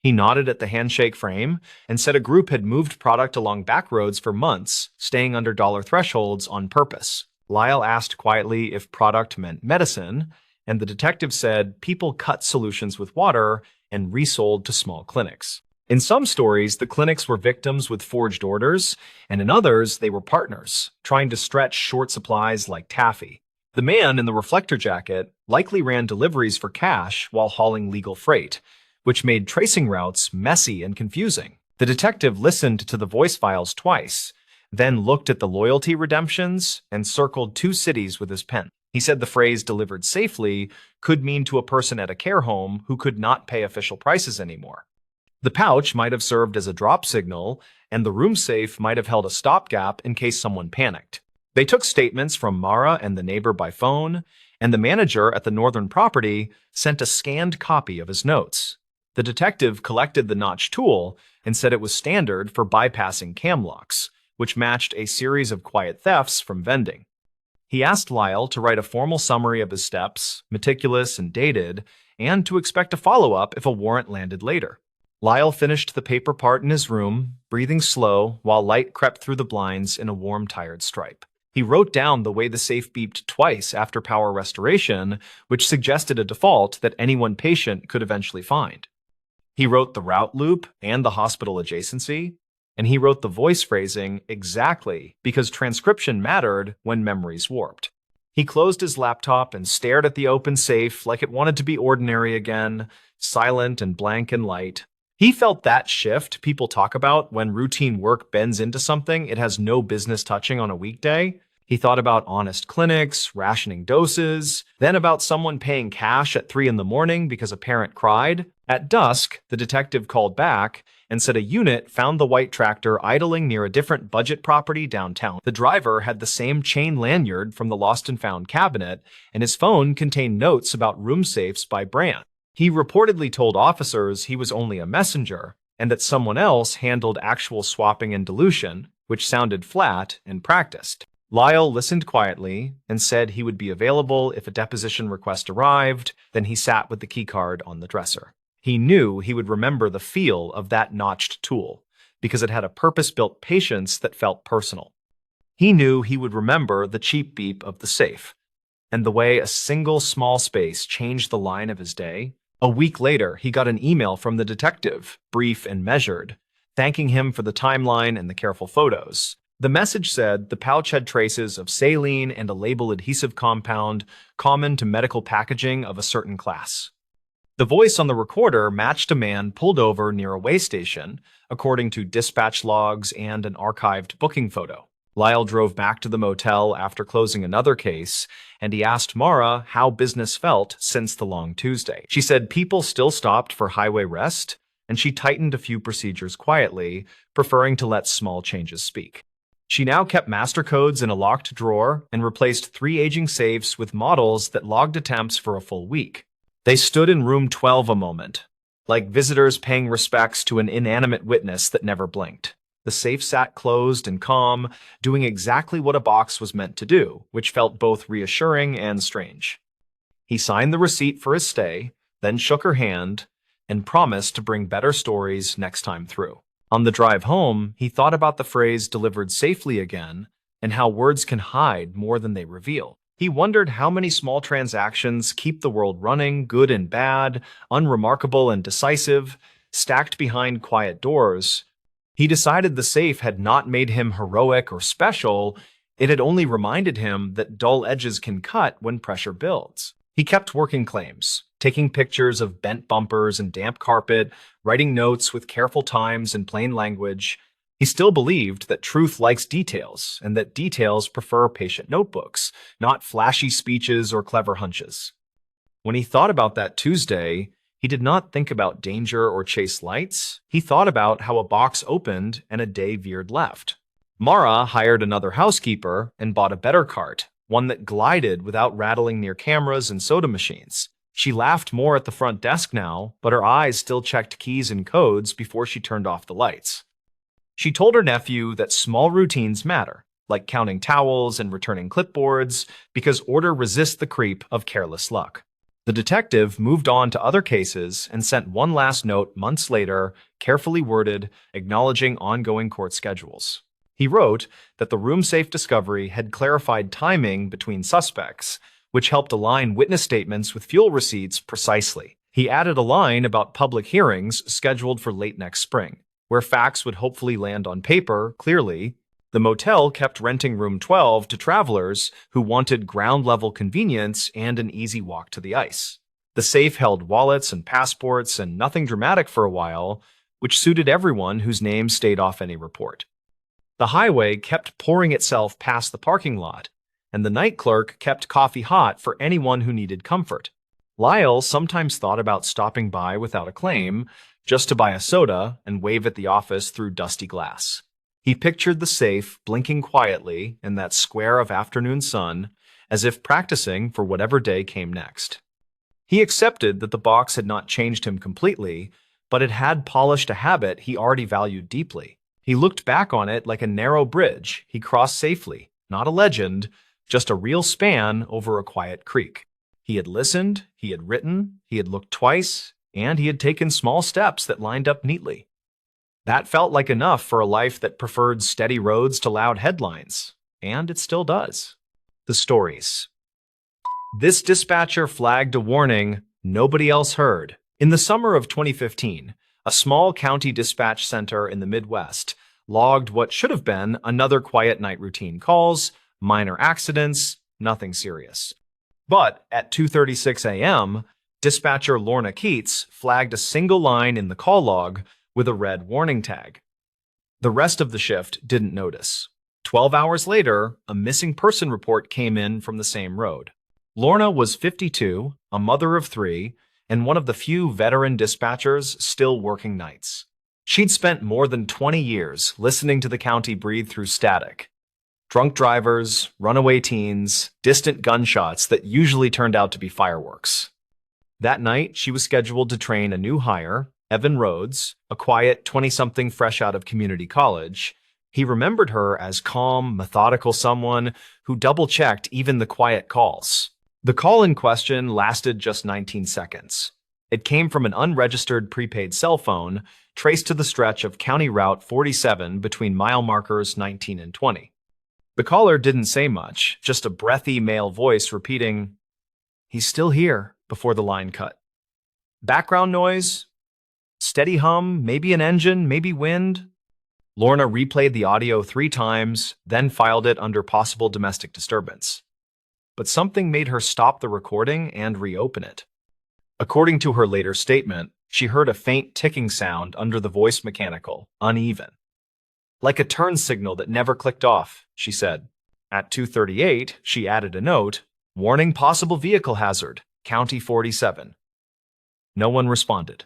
He nodded at the handshake frame and said a group had moved product along back roads for months, staying under dollar thresholds on purpose. Lyle asked quietly if product meant medicine, and the detective said people cut solutions with water and resold to small clinics. In some stories, the clinics were victims with forged orders, and in others, they were partners, trying to stretch short supplies like taffy. The man in the reflector jacket likely ran deliveries for cash while hauling legal freight, which made tracing routes messy and confusing. The detective listened to the voice files twice, then looked at the loyalty redemptions and circled 2 cities with his pen. He said the phrase "delivered safely" could mean to a person at a care home who could not pay official prices anymore. The pouch might have served as a drop signal, and the room safe might have held a stopgap in case someone panicked. They took statements from Mara and the neighbor by phone, and the manager at the northern property sent a scanned copy of his notes. The detective collected the notch tool and said it was standard for bypassing cam locks, which matched a series of quiet thefts from vending. He asked Lyle to write a formal summary of his steps, meticulous and dated, and to expect a follow-up if a warrant landed later. Lyle finished the paper part in his room, breathing slow while light crept through the blinds in a warm, tired stripe. He wrote down the way the safe beeped twice after power restoration, which suggested a default that any one patient could eventually find. He wrote the route loop and the hospital adjacency, and he wrote the voice phrasing exactly because transcription mattered when memories warped. He closed his laptop and stared at the open safe like it wanted to be ordinary again, silent and blank and light. He felt that shift people talk about when routine work bends into something it has no business touching on a weekday. He thought about honest clinics, rationing doses, then about someone paying cash at 3 in the morning because a parent cried. At dusk, the detective called back and said a unit found the white tractor idling near a different budget property downtown. The driver had the same chain lanyard from the lost and found cabinet, and his phone contained notes about room safes by brand. He reportedly told officers he was only a messenger and that someone else handled actual swapping and dilution, which sounded flat and practiced. Lyle listened quietly and said he would be available if a deposition request arrived. Then he sat with the keycard on the dresser. He knew he would remember the feel of that notched tool because it had a purpose-built patience that felt personal. He knew he would remember the cheap beep of the safe and the way a single small space changed the line of his day. A week later, he got an email from the detective, brief and measured, thanking him for the timeline and the careful photos. The message said the pouch had traces of saline and a label adhesive compound common to medical packaging of a certain class. The voice on the recorder matched a man pulled over near a way station, according to dispatch logs and an archived booking photo. Lyle drove back to the motel after closing another case, and he asked Mara how business felt since the long Tuesday. She said people still stopped for highway rest, and she tightened a few procedures quietly, preferring to let small changes speak. She now kept master codes in a locked drawer and replaced 3 aging safes with models that logged attempts for a full week. They stood in room 12 a moment, like visitors paying respects to an inanimate witness that never blinked. The safe sat closed and calm, doing exactly what a box was meant to do, which felt both reassuring and strange. He signed the receipt for his stay, then shook her hand, and promised to bring better stories next time through. On the drive home, he thought about the phrase delivered safely again and how words can hide more than they reveal. He wondered how many small transactions keep the world running, good and bad, unremarkable and decisive, stacked behind quiet doors. He decided the safe had not made him heroic or special, it had only reminded him that dull edges can cut when pressure builds. He kept working claims, taking pictures of bent bumpers and damp carpet, writing notes with careful times and plain language. He still believed that truth likes details, and that details prefer patient notebooks, not flashy speeches or clever hunches. When he thought about that Tuesday, he did not think about danger or chase lights. He thought about how a box opened and a day veered left. Mara hired another housekeeper and bought a better cart, one that glided without rattling near cameras and soda machines. She laughed more at the front desk now, but her eyes still checked keys and codes before she turned off the lights. She told her nephew that small routines matter, like counting towels and returning clipboards, because order resists the creep of careless luck. The detective moved on to other cases and sent one last note months later, carefully worded, acknowledging ongoing court schedules. He wrote that the room safe discovery had clarified timing between suspects, which helped align witness statements with fuel receipts precisely. He added a line about public hearings scheduled for late next spring, where facts would hopefully land on paper clearly. The motel kept renting room 12 to travelers who wanted ground-level convenience and an easy walk to the ice. The safe held wallets and passports and nothing dramatic for a while, which suited everyone whose name stayed off any report. The highway kept pouring itself past the parking lot, and the night clerk kept coffee hot for anyone who needed comfort. Lyle sometimes thought about stopping by without a claim, just to buy a soda and wave at the office through dusty glass. He pictured the safe blinking quietly in that square of afternoon sun, as if practicing for whatever day came next. He accepted that the box had not changed him completely, but it had polished a habit he already valued deeply. He looked back on it like a narrow bridge he crossed safely, not a legend, just a real span over a quiet creek. He had listened, he had written, he had looked twice, and he had taken small steps that lined up neatly. That felt like enough for a life that preferred steady roads to loud headlines, and it still does. The stories. This dispatcher flagged a warning nobody else heard. In the summer of 2015, a small county dispatch center in the Midwest logged what should have been another quiet night routine calls, minor accidents, nothing serious. But at 2:36 a.m., dispatcher Lorna Keats flagged a single line in the call log with a red warning tag. The rest of the shift didn't notice. 12 hours later, a missing person report came in from the same road. Lorna was 52, a mother of 3, and one of the few veteran dispatchers still working nights. She'd spent more than 20 years listening to the county breathe through static. Drunk drivers, runaway teens, distant gunshots that usually turned out to be fireworks. That night, she was scheduled to train a new hire, Evan Rhodes, a quiet 20-something fresh out of community college. He remembered her as calm, methodical someone who double-checked even the quiet calls. The call in question lasted just 19 seconds. It came from an unregistered prepaid cell phone traced to the stretch of County Route 47 between mile markers 19 and 20. The caller didn't say much, just a breathy male voice repeating, "He's still here," before the line cut. Background noise? Steady hum, maybe an engine, maybe wind? Lorna replayed the audio 3 times, then filed it under possible domestic disturbance. But something made her stop the recording and reopen it. According to her later statement, she heard a faint ticking sound under the voice mechanical, uneven. Like a turn signal that never clicked off, she said. At 2:38, she added a note, "Warning possible vehicle hazard, County 47. No one responded.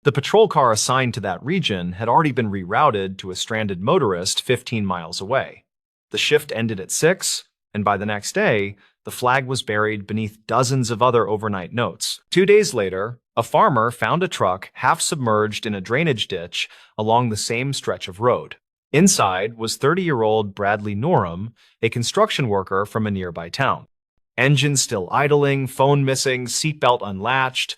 The patrol car assigned to that region had already been rerouted to a stranded motorist 15 miles away. The shift ended at 6, and by the next day, the flag was buried beneath dozens of other overnight notes. 2 days later, a farmer found a truck half submerged in a drainage ditch along the same stretch of road. Inside was 30-year-old Bradley Norham, a construction worker from a nearby town. Engine still idling, phone missing, seatbelt unlatched.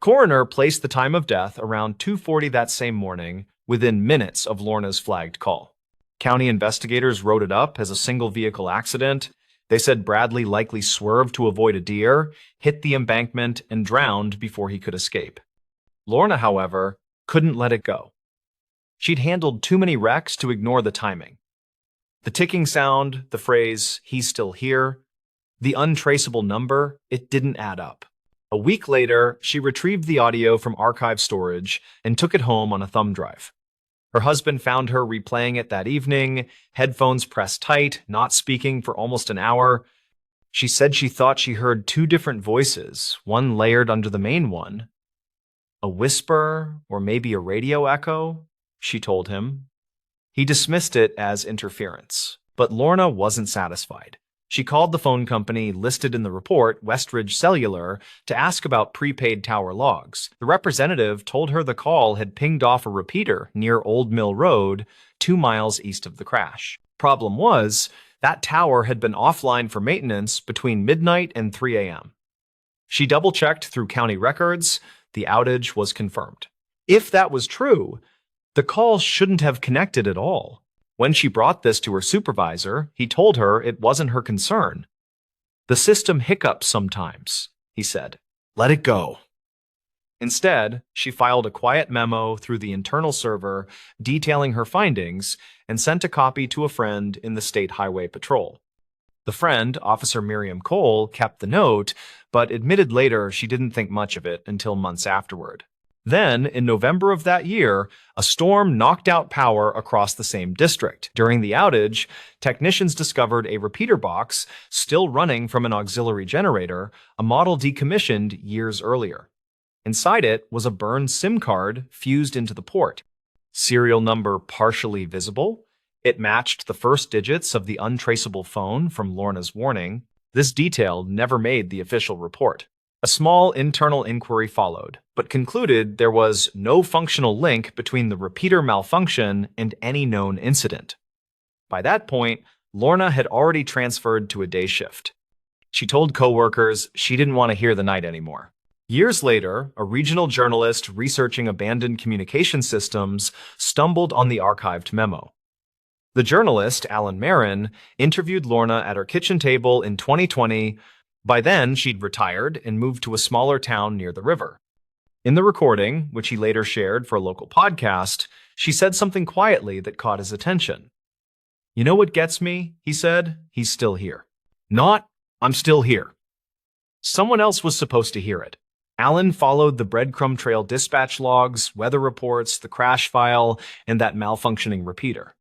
Coroner placed the time of death around 2:40 that same morning, within minutes of Lorna's flagged call. County investigators wrote it up as a single-vehicle accident. They said Bradley likely swerved to avoid a deer, hit the embankment, and drowned before he could escape. Lorna, however, couldn't let it go. She'd handled too many wrecks to ignore the timing. The ticking sound, the phrase, "he's still here," the untraceable number, it didn't add up. A week later, she retrieved the audio from archive storage and took it home on a thumb drive. Her husband found her replaying it that evening, headphones pressed tight, not speaking for almost an hour. She said she thought she heard 2 different voices, one layered under the main one. A whisper, or maybe a radio echo, she told him. He dismissed it as interference, but Lorna wasn't satisfied. She called the phone company listed in the report, Westridge Cellular, to ask about prepaid tower logs. The representative told her the call had pinged off a repeater near Old Mill Road, 2 miles east of the crash. Problem was, that tower had been offline for maintenance between midnight and 3 a.m. She double-checked through county records. The outage was confirmed. If that was true, the call shouldn't have connected at all. When she brought this to her supervisor, he told her it wasn't her concern. "The system hiccups sometimes," he said. "Let it go." Instead, she filed a quiet memo through the internal server detailing her findings and sent a copy to a friend in the State Highway Patrol. The friend, Officer Miriam Cole, kept the note, but admitted later she didn't think much of it until months afterward. Then, in November of that year, a storm knocked out power across the same district. During the outage, technicians discovered a repeater box still running from an auxiliary generator, a model decommissioned years earlier. Inside it was a burned SIM card fused into the port. Serial number partially visible. It matched the first digits of the untraceable phone from Lorna's warning. This detail never made the official report. A small internal inquiry followed, but concluded there was no functional link between the repeater malfunction and any known incident. By that point, Lorna had already transferred to a day shift. She told coworkers she didn't want to hear the night anymore. Years later, a regional journalist researching abandoned communication systems stumbled on the archived memo. The journalist, Alan Marin, interviewed Lorna at her kitchen table in 2020. By then, she'd retired and moved to a smaller town near the river. In the recording, which he later shared for a local podcast, she said something quietly that caught his attention. "You know what gets me?" he said. "He's still here." Not, "I'm still here." Someone else was supposed to hear it. Alan followed the breadcrumb trail dispatch logs, weather reports, the crash file, and that malfunctioning repeater.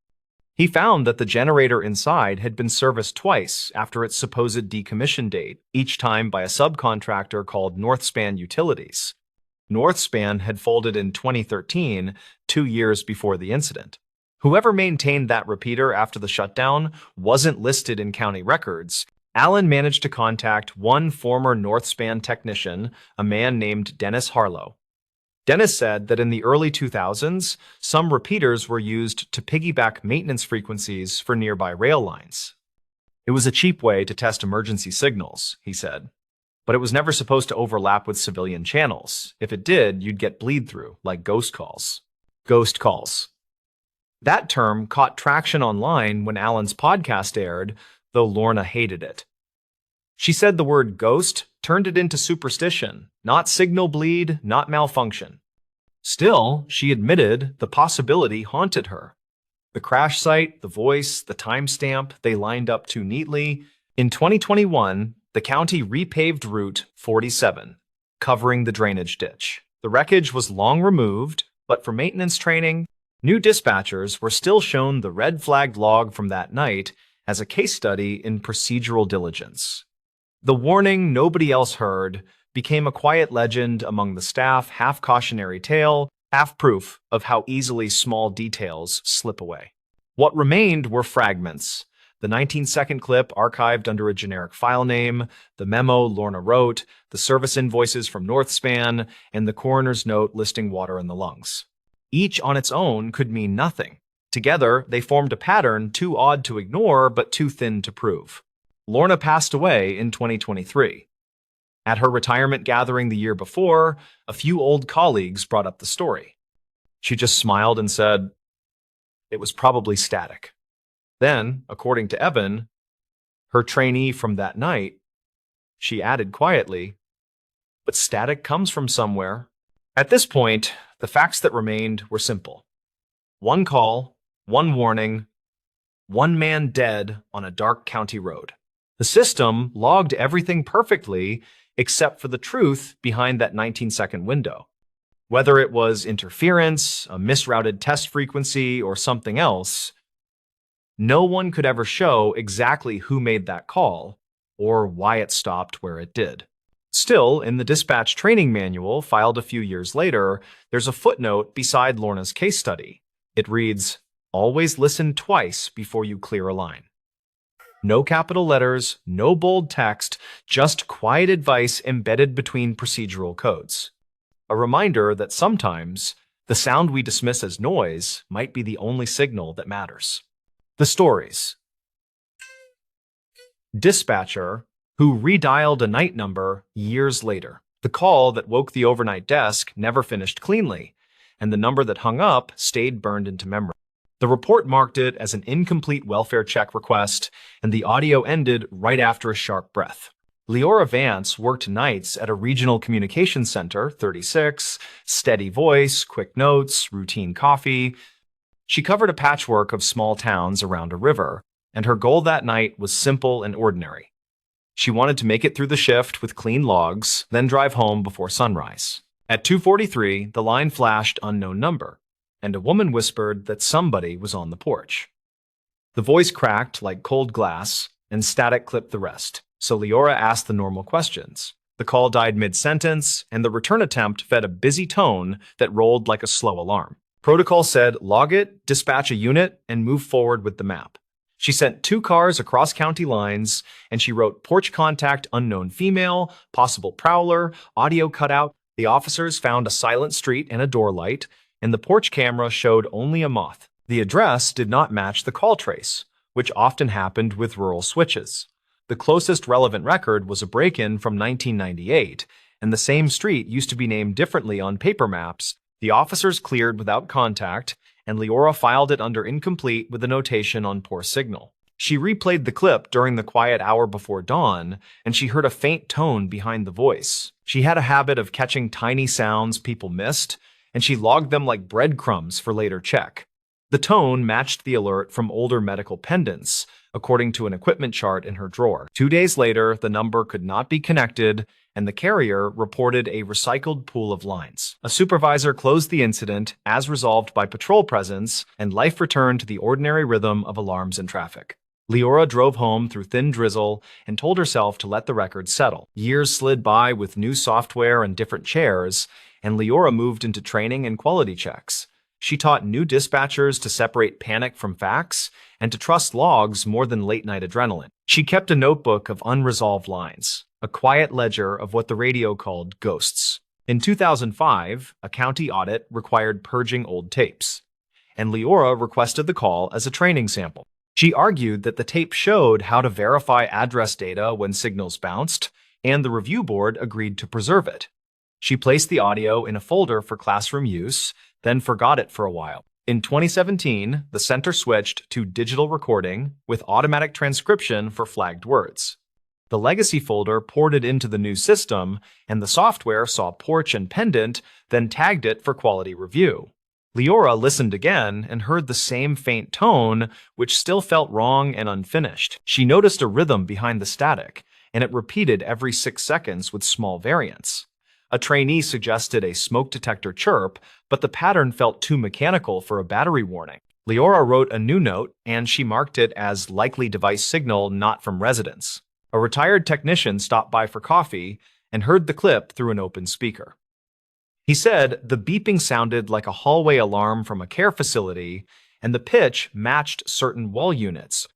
He found that the generator inside had been serviced twice after its supposed decommission date, each time by a subcontractor called Northspan Utilities. Northspan had folded in 2013, 2 years before the incident. Whoever maintained that repeater after the shutdown wasn't listed in county records. Allen managed to contact one former Northspan technician, a man named Dennis Harlow. Dennis said that in the early 2000s, some repeaters were used to piggyback maintenance frequencies for nearby rail lines. It was a cheap way to test emergency signals, he said. But it was never supposed to overlap with civilian channels. If it did, you'd get bleed-through, like ghost calls. Ghost calls. That term caught traction online when Allen's podcast aired, though Lorna hated it. She said the word ghost turned it into superstition, not signal bleed, not malfunction. Still, she admitted the possibility haunted her. The crash site, the voice, the timestamp, they lined up too neatly. In 2021, the county repaved Route 47, covering the drainage ditch. The wreckage was long removed, but for maintenance training, new dispatchers were still shown the red-flagged log from that night as a case study in procedural diligence. The warning nobody else heard became a quiet legend among the staff, half cautionary tale, half proof of how easily small details slip away. What remained were fragments. The 19-second clip archived under a generic file name, the memo Lorna wrote, the service invoices from Northspan, and the coroner's note listing water in the lungs. Each on its own could mean nothing. Together, they formed a pattern too odd to ignore but too thin to prove. Lorna passed away in 2023. At her retirement gathering the year before, a few old colleagues brought up the story. She just smiled and said, "It was probably static." Then, according to Evan, her trainee from that night, she added quietly, "But static comes from somewhere." At this point, the facts that remained were simple. One call, one warning, one man dead on a dark county road. The system logged everything perfectly except for the truth behind that 19-second window. Whether it was interference, a misrouted test frequency, or something else, no one could ever show exactly who made that call or why it stopped where it did. Still, in the dispatch training manual filed a few years later, there's a footnote beside Lorna's case study. It reads, "Always listen twice before you clear a line." No capital letters, no bold text, just quiet advice embedded between procedural codes. A reminder that sometimes the sound we dismiss as noise might be the only signal that matters. The stories. Dispatcher who redialed a night number years later. The call that woke the overnight desk never finished cleanly, and the number that hung up stayed burned into memory. The report marked it as an incomplete welfare check request, and the audio ended right after a sharp breath. Leora Vance worked nights at a regional communications center, 36, steady voice, quick notes, routine coffee. She covered a patchwork of small towns around a river, and her goal that night was simple and ordinary. She wanted to make it through the shift with clean logs, then drive home before sunrise. At 2:43, the line flashed unknown number, and a woman whispered that somebody was on the porch. The voice cracked like cold glass, and static clipped the rest, so Leora asked the normal questions. The call died mid-sentence, and the return attempt fed a busy tone that rolled like a slow alarm. Protocol said, "Log it, dispatch a unit, and move forward with the map." She sent 2 cars across county lines, and she wrote porch contact unknown female, possible prowler, audio cutout. The officers found a silent street and a door light, and the porch camera showed only a moth. The address did not match the call trace, which often happened with rural switches. The closest relevant record was a break-in from 1998, and the same street used to be named differently on paper maps. The officers cleared without contact, and Leora filed it under incomplete with a notation on poor signal. She replayed the clip during the quiet hour before dawn, and she heard a faint tone behind the voice. She had a habit of catching tiny sounds people missed, and she logged them like breadcrumbs for later check. The tone matched the alert from older medical pendants, according to an equipment chart in her drawer. 2 days later, the number could not be connected, and the carrier reported a recycled pool of lines. A supervisor closed the incident, as resolved by patrol presence, and life returned to the ordinary rhythm of alarms and traffic. Leora drove home through thin drizzle and told herself to let the record settle. Years slid by with new software and different chairs, and Leora moved into training and quality checks. She taught new dispatchers to separate panic from facts and to trust logs more than late-night adrenaline. She kept a notebook of unresolved lines, a quiet ledger of what the radio called ghosts. In 2005, a county audit required purging old tapes, and Leora requested the call as a training sample. She argued that the tape showed how to verify address data when signals bounced, and the review board agreed to preserve it. She placed the audio in a folder for classroom use, then forgot it for a while. In 2017, the center switched to digital recording with automatic transcription for flagged words. The legacy folder ported into the new system, and the software saw porch and pendant, then tagged it for quality review. Leora listened again and heard the same faint tone, which still felt wrong and unfinished. She noticed a rhythm behind the static, and it repeated every 6 seconds with small variants. A trainee suggested a smoke detector chirp, but the pattern felt too mechanical for a battery warning. Leora wrote a new note, and she marked it as likely device signal not from residents. A retired technician stopped by for coffee and heard the clip through an open speaker. He said the beeping sounded like a hallway alarm from a care facility, and the pitch matched certain wall units.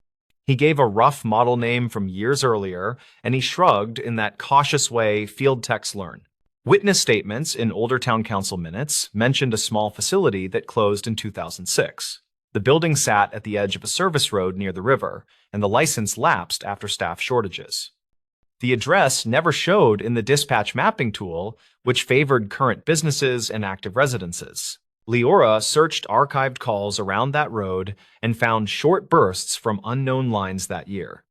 He gave a rough model name from years earlier, and he shrugged in that cautious way field techs learn. Witness statements in older town council minutes mentioned a small facility that closed in 2006. The building sat at the edge of a service road near the river, and the license lapsed after staff shortages. The address never showed in the dispatch mapping tool, which favored current businesses and active residences. Leora searched archived calls around that road and found short bursts from unknown lines that year.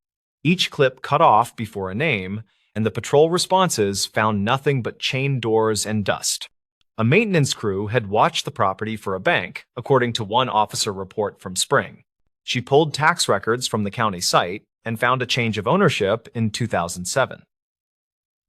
Each clip cut off before a name, and the patrol responses found nothing but chained doors and dust. A maintenance crew had watched the property for a bank, according to one officer report from Spring. She pulled tax records from the county site and found a change of ownership in 2007.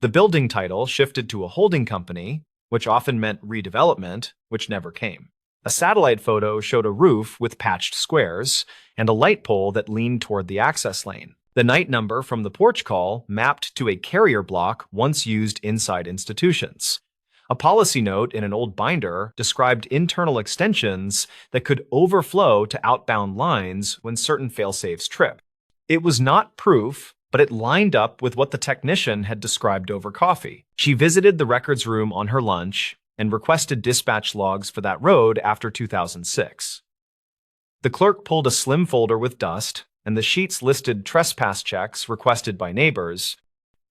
The building title shifted to a holding company, which often meant redevelopment, which never came. A satellite photo showed a roof with patched squares and a light pole that leaned toward the access lane. The night number from the porch call mapped to a carrier block once used inside institutions. A policy note in an old binder described internal extensions that could overflow to outbound lines when certain failsafes trip. It was not proof, but it lined up with what the technician had described over coffee. She visited the records room on her lunch and requested dispatch logs for that road after 2006. The clerk pulled a slim folder with dust, and the sheets listed trespass checks requested by neighbors.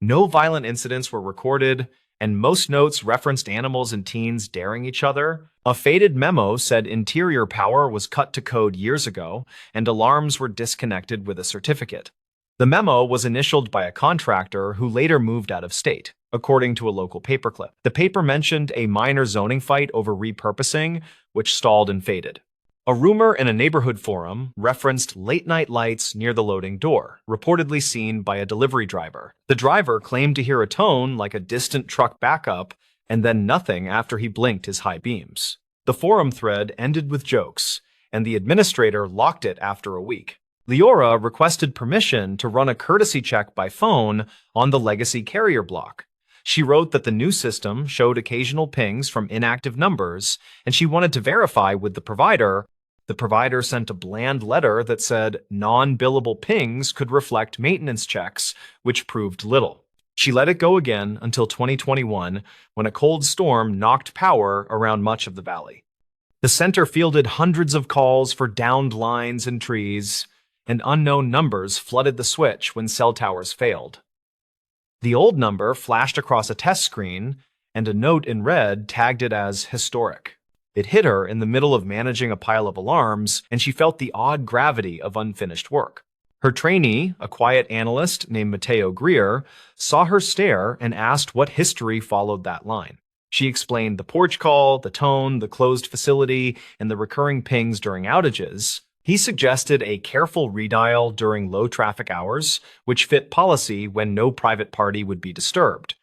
No violent incidents were recorded, and most notes referenced animals and teens daring each other. A faded memo said interior power was cut to code years ago, and alarms were disconnected with a certificate. The memo was initialed by a contractor who later moved out of state, according to a local paperclip. The paper mentioned a minor zoning fight over repurposing, which stalled and faded. A rumor in a neighborhood forum referenced late-night lights near the loading door, reportedly seen by a delivery driver. The driver claimed to hear a tone like a distant truck backup, and then nothing after he blinked his high beams. The forum thread ended with jokes, and the administrator locked it after a week. Leora requested permission to run a courtesy check by phone on the legacy carrier block. She wrote that the new system showed occasional pings from inactive numbers, and she wanted to verify with the provider. The provider sent a bland letter that said non-billable pings could reflect maintenance checks, which proved little. She let it go again until 2021, when a cold storm knocked power around much of the valley. The center fielded hundreds of calls for downed lines and trees, and unknown numbers flooded the switch when cell towers failed. The old number flashed across a test screen, and a note in red tagged it as historic. It hit her in the middle of managing a pile of alarms, and she felt the odd gravity of unfinished work. Her trainee, a quiet analyst named Mateo Greer, saw her stare and asked what history followed that line. She explained the porch call, the tone, the closed facility, and the recurring pings during outages. He suggested a careful redial during low traffic hours, which fit policy when no private party would be disturbed.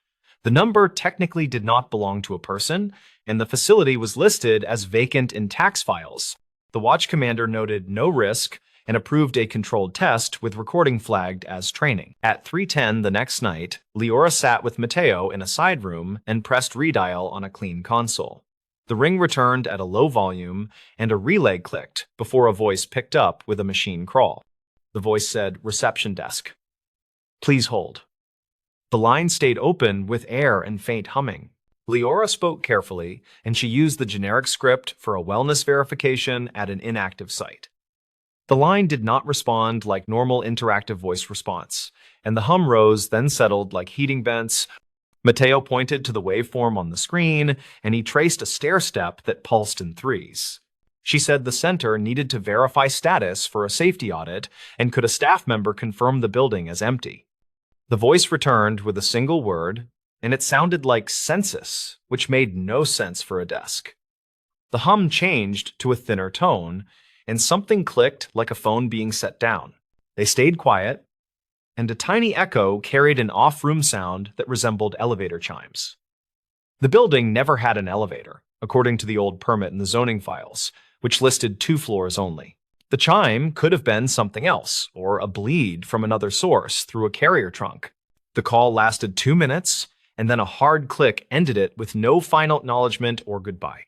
The number technically did not belong to a person, and the facility was listed as vacant in tax files. The watch commander noted no risk and approved a controlled test with recording flagged as training. At 3:10 the next night, Leora sat with Mateo in a side room and pressed redial on a clean console. The ring returned at a low volume, and a relay clicked before a voice picked up with a machine crawl. The voice said, "Reception desk. Please hold." The line stayed open with air and faint humming. Leora spoke carefully, and she used the generic script for a wellness verification at an inactive site. The line did not respond like normal interactive voice response, and the hum rose, then settled like heating vents. Mateo pointed to the waveform on the screen, and he traced a stair-step that pulsed in threes. She said the center needed to verify status for a safety audit, and could a staff member confirm the building as empty. The voice returned with a single word, and it sounded like census, which made no sense for a desk. The hum changed to a thinner tone, and something clicked like a phone being set down. They stayed quiet, and a tiny echo carried an off-room sound that resembled elevator chimes. The building never had an elevator, according to the old permit in the zoning files, which listed 2 floors only. The chime could have been something else, or a bleed from another source through a carrier trunk. The call lasted 2 minutes, and then a hard click ended it with no final acknowledgement or goodbye.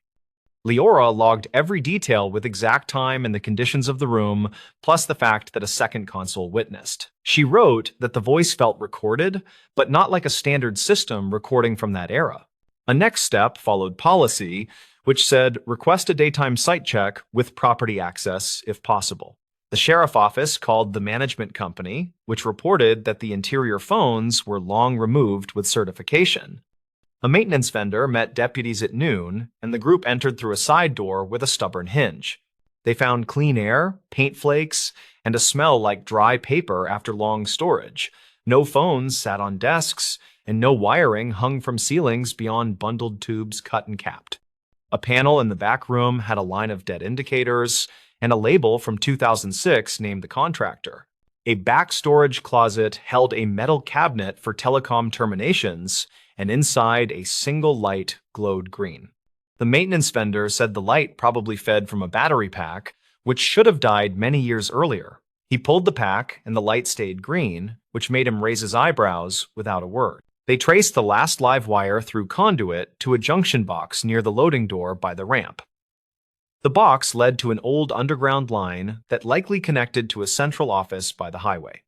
Leora logged every detail with exact time and the conditions of the room, plus the fact that a second console witnessed. She wrote that the voice felt recorded, but not like a standard system recording from that era. A next step followed policy, which said request a daytime site check with property access if possible. The sheriff office called the management company, which reported that the interior phones were long removed with certification. A maintenance vendor met deputies at noon, and the group entered through a side door with a stubborn hinge. They found clean air, paint flakes, and a smell like dry paper after long storage. No phones sat on desks, and no wiring hung from ceilings beyond bundled tubes cut and capped. A panel in the back room had a line of dead indicators, and a label from 2006 named the contractor. A back storage closet held a metal cabinet for telecom terminations, and inside a single light glowed green. The maintenance vendor said the light probably fed from a battery pack, which should have died many years earlier. He pulled the pack, and the light stayed green, which made him raise his eyebrows without a word. They traced the last live wire through conduit to a junction box near the loading door by the ramp. The box led to an old underground line that likely connected to a central office by the highway.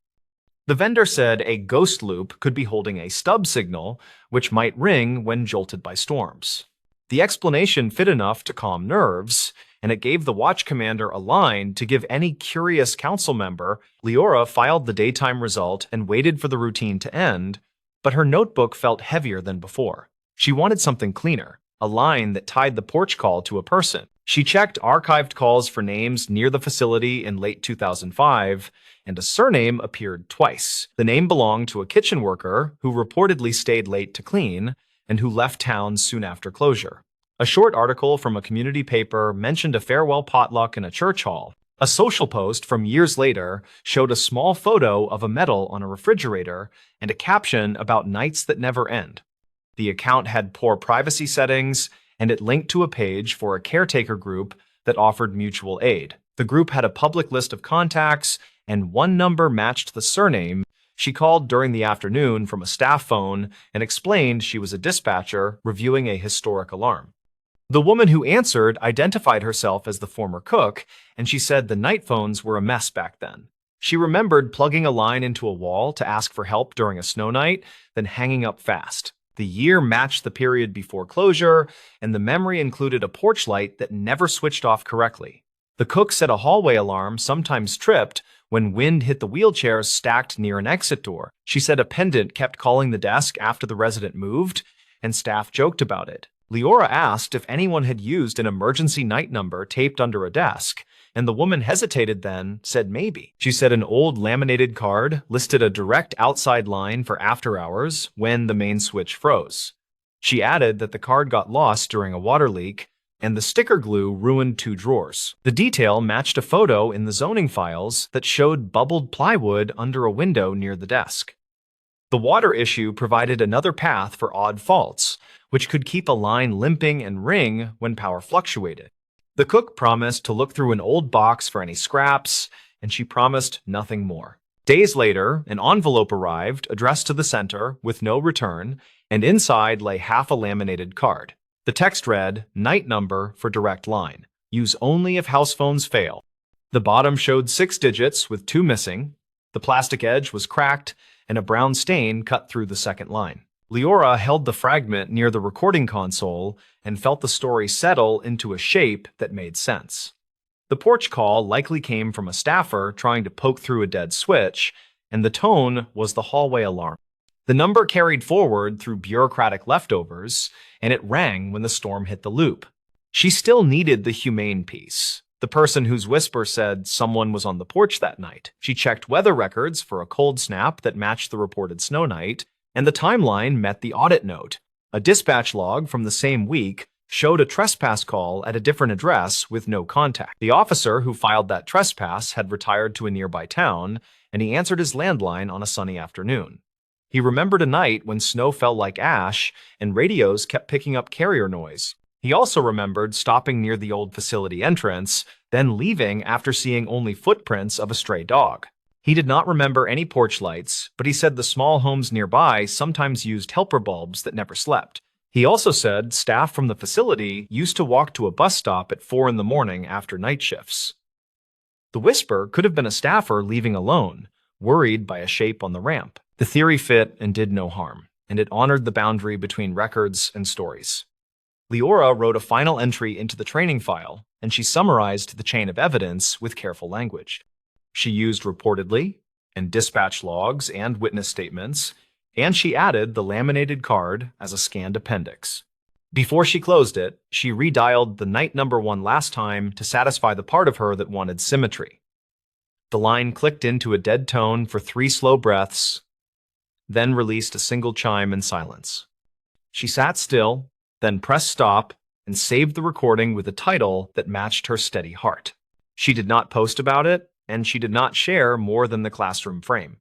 The vendor said a ghost loop could be holding a stub signal, which might ring when jolted by storms. The explanation fit enough to calm nerves, and it gave the watch commander a line to give any curious council member. Leora filed the daytime result and waited for the routine to end, but her notebook felt heavier than before. She wanted something cleaner, a line that tied the porch call to a person. She checked archived calls for names near the facility in late 2005, and a surname appeared twice. The name belonged to a kitchen worker who reportedly stayed late to clean and who left town soon after closure. A short article from a community paper mentioned a farewell potluck in a church hall. A social post from years later showed a small photo of a medal on a refrigerator and a caption about nights that never end. The account had poor privacy settings, and it linked to a page for a caretaker group that offered mutual aid. The group had a public list of contacts, and one number matched the surname. She called during the afternoon from a staff phone and explained she was a dispatcher reviewing a historic alarm. The woman who answered identified herself as the former cook, and she said the night phones were a mess back then. She remembered plugging a line into a wall to ask for help during a snow night, then hanging up fast. The year matched the period before closure, and the memory included a porch light that never switched off correctly. The cook said a hallway alarm sometimes tripped when wind hit the wheelchairs stacked near an exit door. She said a pendant kept calling the desk after the resident moved, and staff joked about it. Leora asked if anyone had used an emergency night number taped under a desk, and the woman hesitated, then said maybe. She said an old laminated card listed a direct outside line for after hours when the main switch froze. She added that the card got lost during a water leak, and the sticker glue ruined 2 drawers. The detail matched a photo in the zoning files that showed bubbled plywood under a window near the desk. The water issue provided another path for odd faults, which could keep a line limping and ring when power fluctuated. The cook promised to look through an old box for any scraps, and she promised nothing more. Days later, an envelope arrived addressed to the center with no return, and inside lay half a laminated card. The text read, "Night number for direct line. Use only if house phones fail." The bottom showed 6 digits with 2 missing. The plastic edge was cracked, and a brown stain cut through the second line. Leora held the fragment near the recording console and felt the story settle into a shape that made sense. The porch call likely came from a staffer trying to poke through a dead switch, and the tone was the hallway alarm. The number carried forward through bureaucratic leftovers, and it rang when the storm hit the loop. She still needed the humane piece. The person whose whisper said someone was on the porch that night. She checked weather records for a cold snap that matched the reported snow night, and the timeline met the audit note. A dispatch log from the same week showed a trespass call at a different address with no contact. The officer who filed that trespass had retired to a nearby town, and he answered his landline on a sunny afternoon. He remembered a night when snow fell like ash and radios kept picking up carrier noise. He also remembered stopping near the old facility entrance, then leaving after seeing only footprints of a stray dog. He did not remember any porch lights, but he said the small homes nearby sometimes used helper bulbs that never slept. He also said staff from the facility used to walk to a bus stop at 4 in the morning after night shifts. The whisper could have been a staffer leaving alone, worried by a shape on the ramp. The theory fit and did no harm, and it honored the boundary between records and stories. Leora wrote a final entry into the training file, and she summarized the chain of evidence with careful language. She used reportedly, and dispatch logs and witness statements, and she added the laminated card as a scanned appendix. Before she closed it, she redialed the night number one last time to satisfy the part of her that wanted symmetry. The line clicked into a dead tone for 3 slow breaths, then released a single chime in silence. She sat still, then pressed stop and saved the recording with a title that matched her steady heart. She did not post about it, and she did not share more than the classroom frame.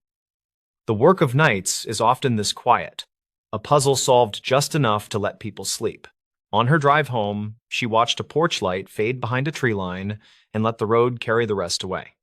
The work of nights is often this quiet, a puzzle solved just enough to let people sleep. On her drive home, she watched a porch light fade behind a tree line and let the road carry the rest away.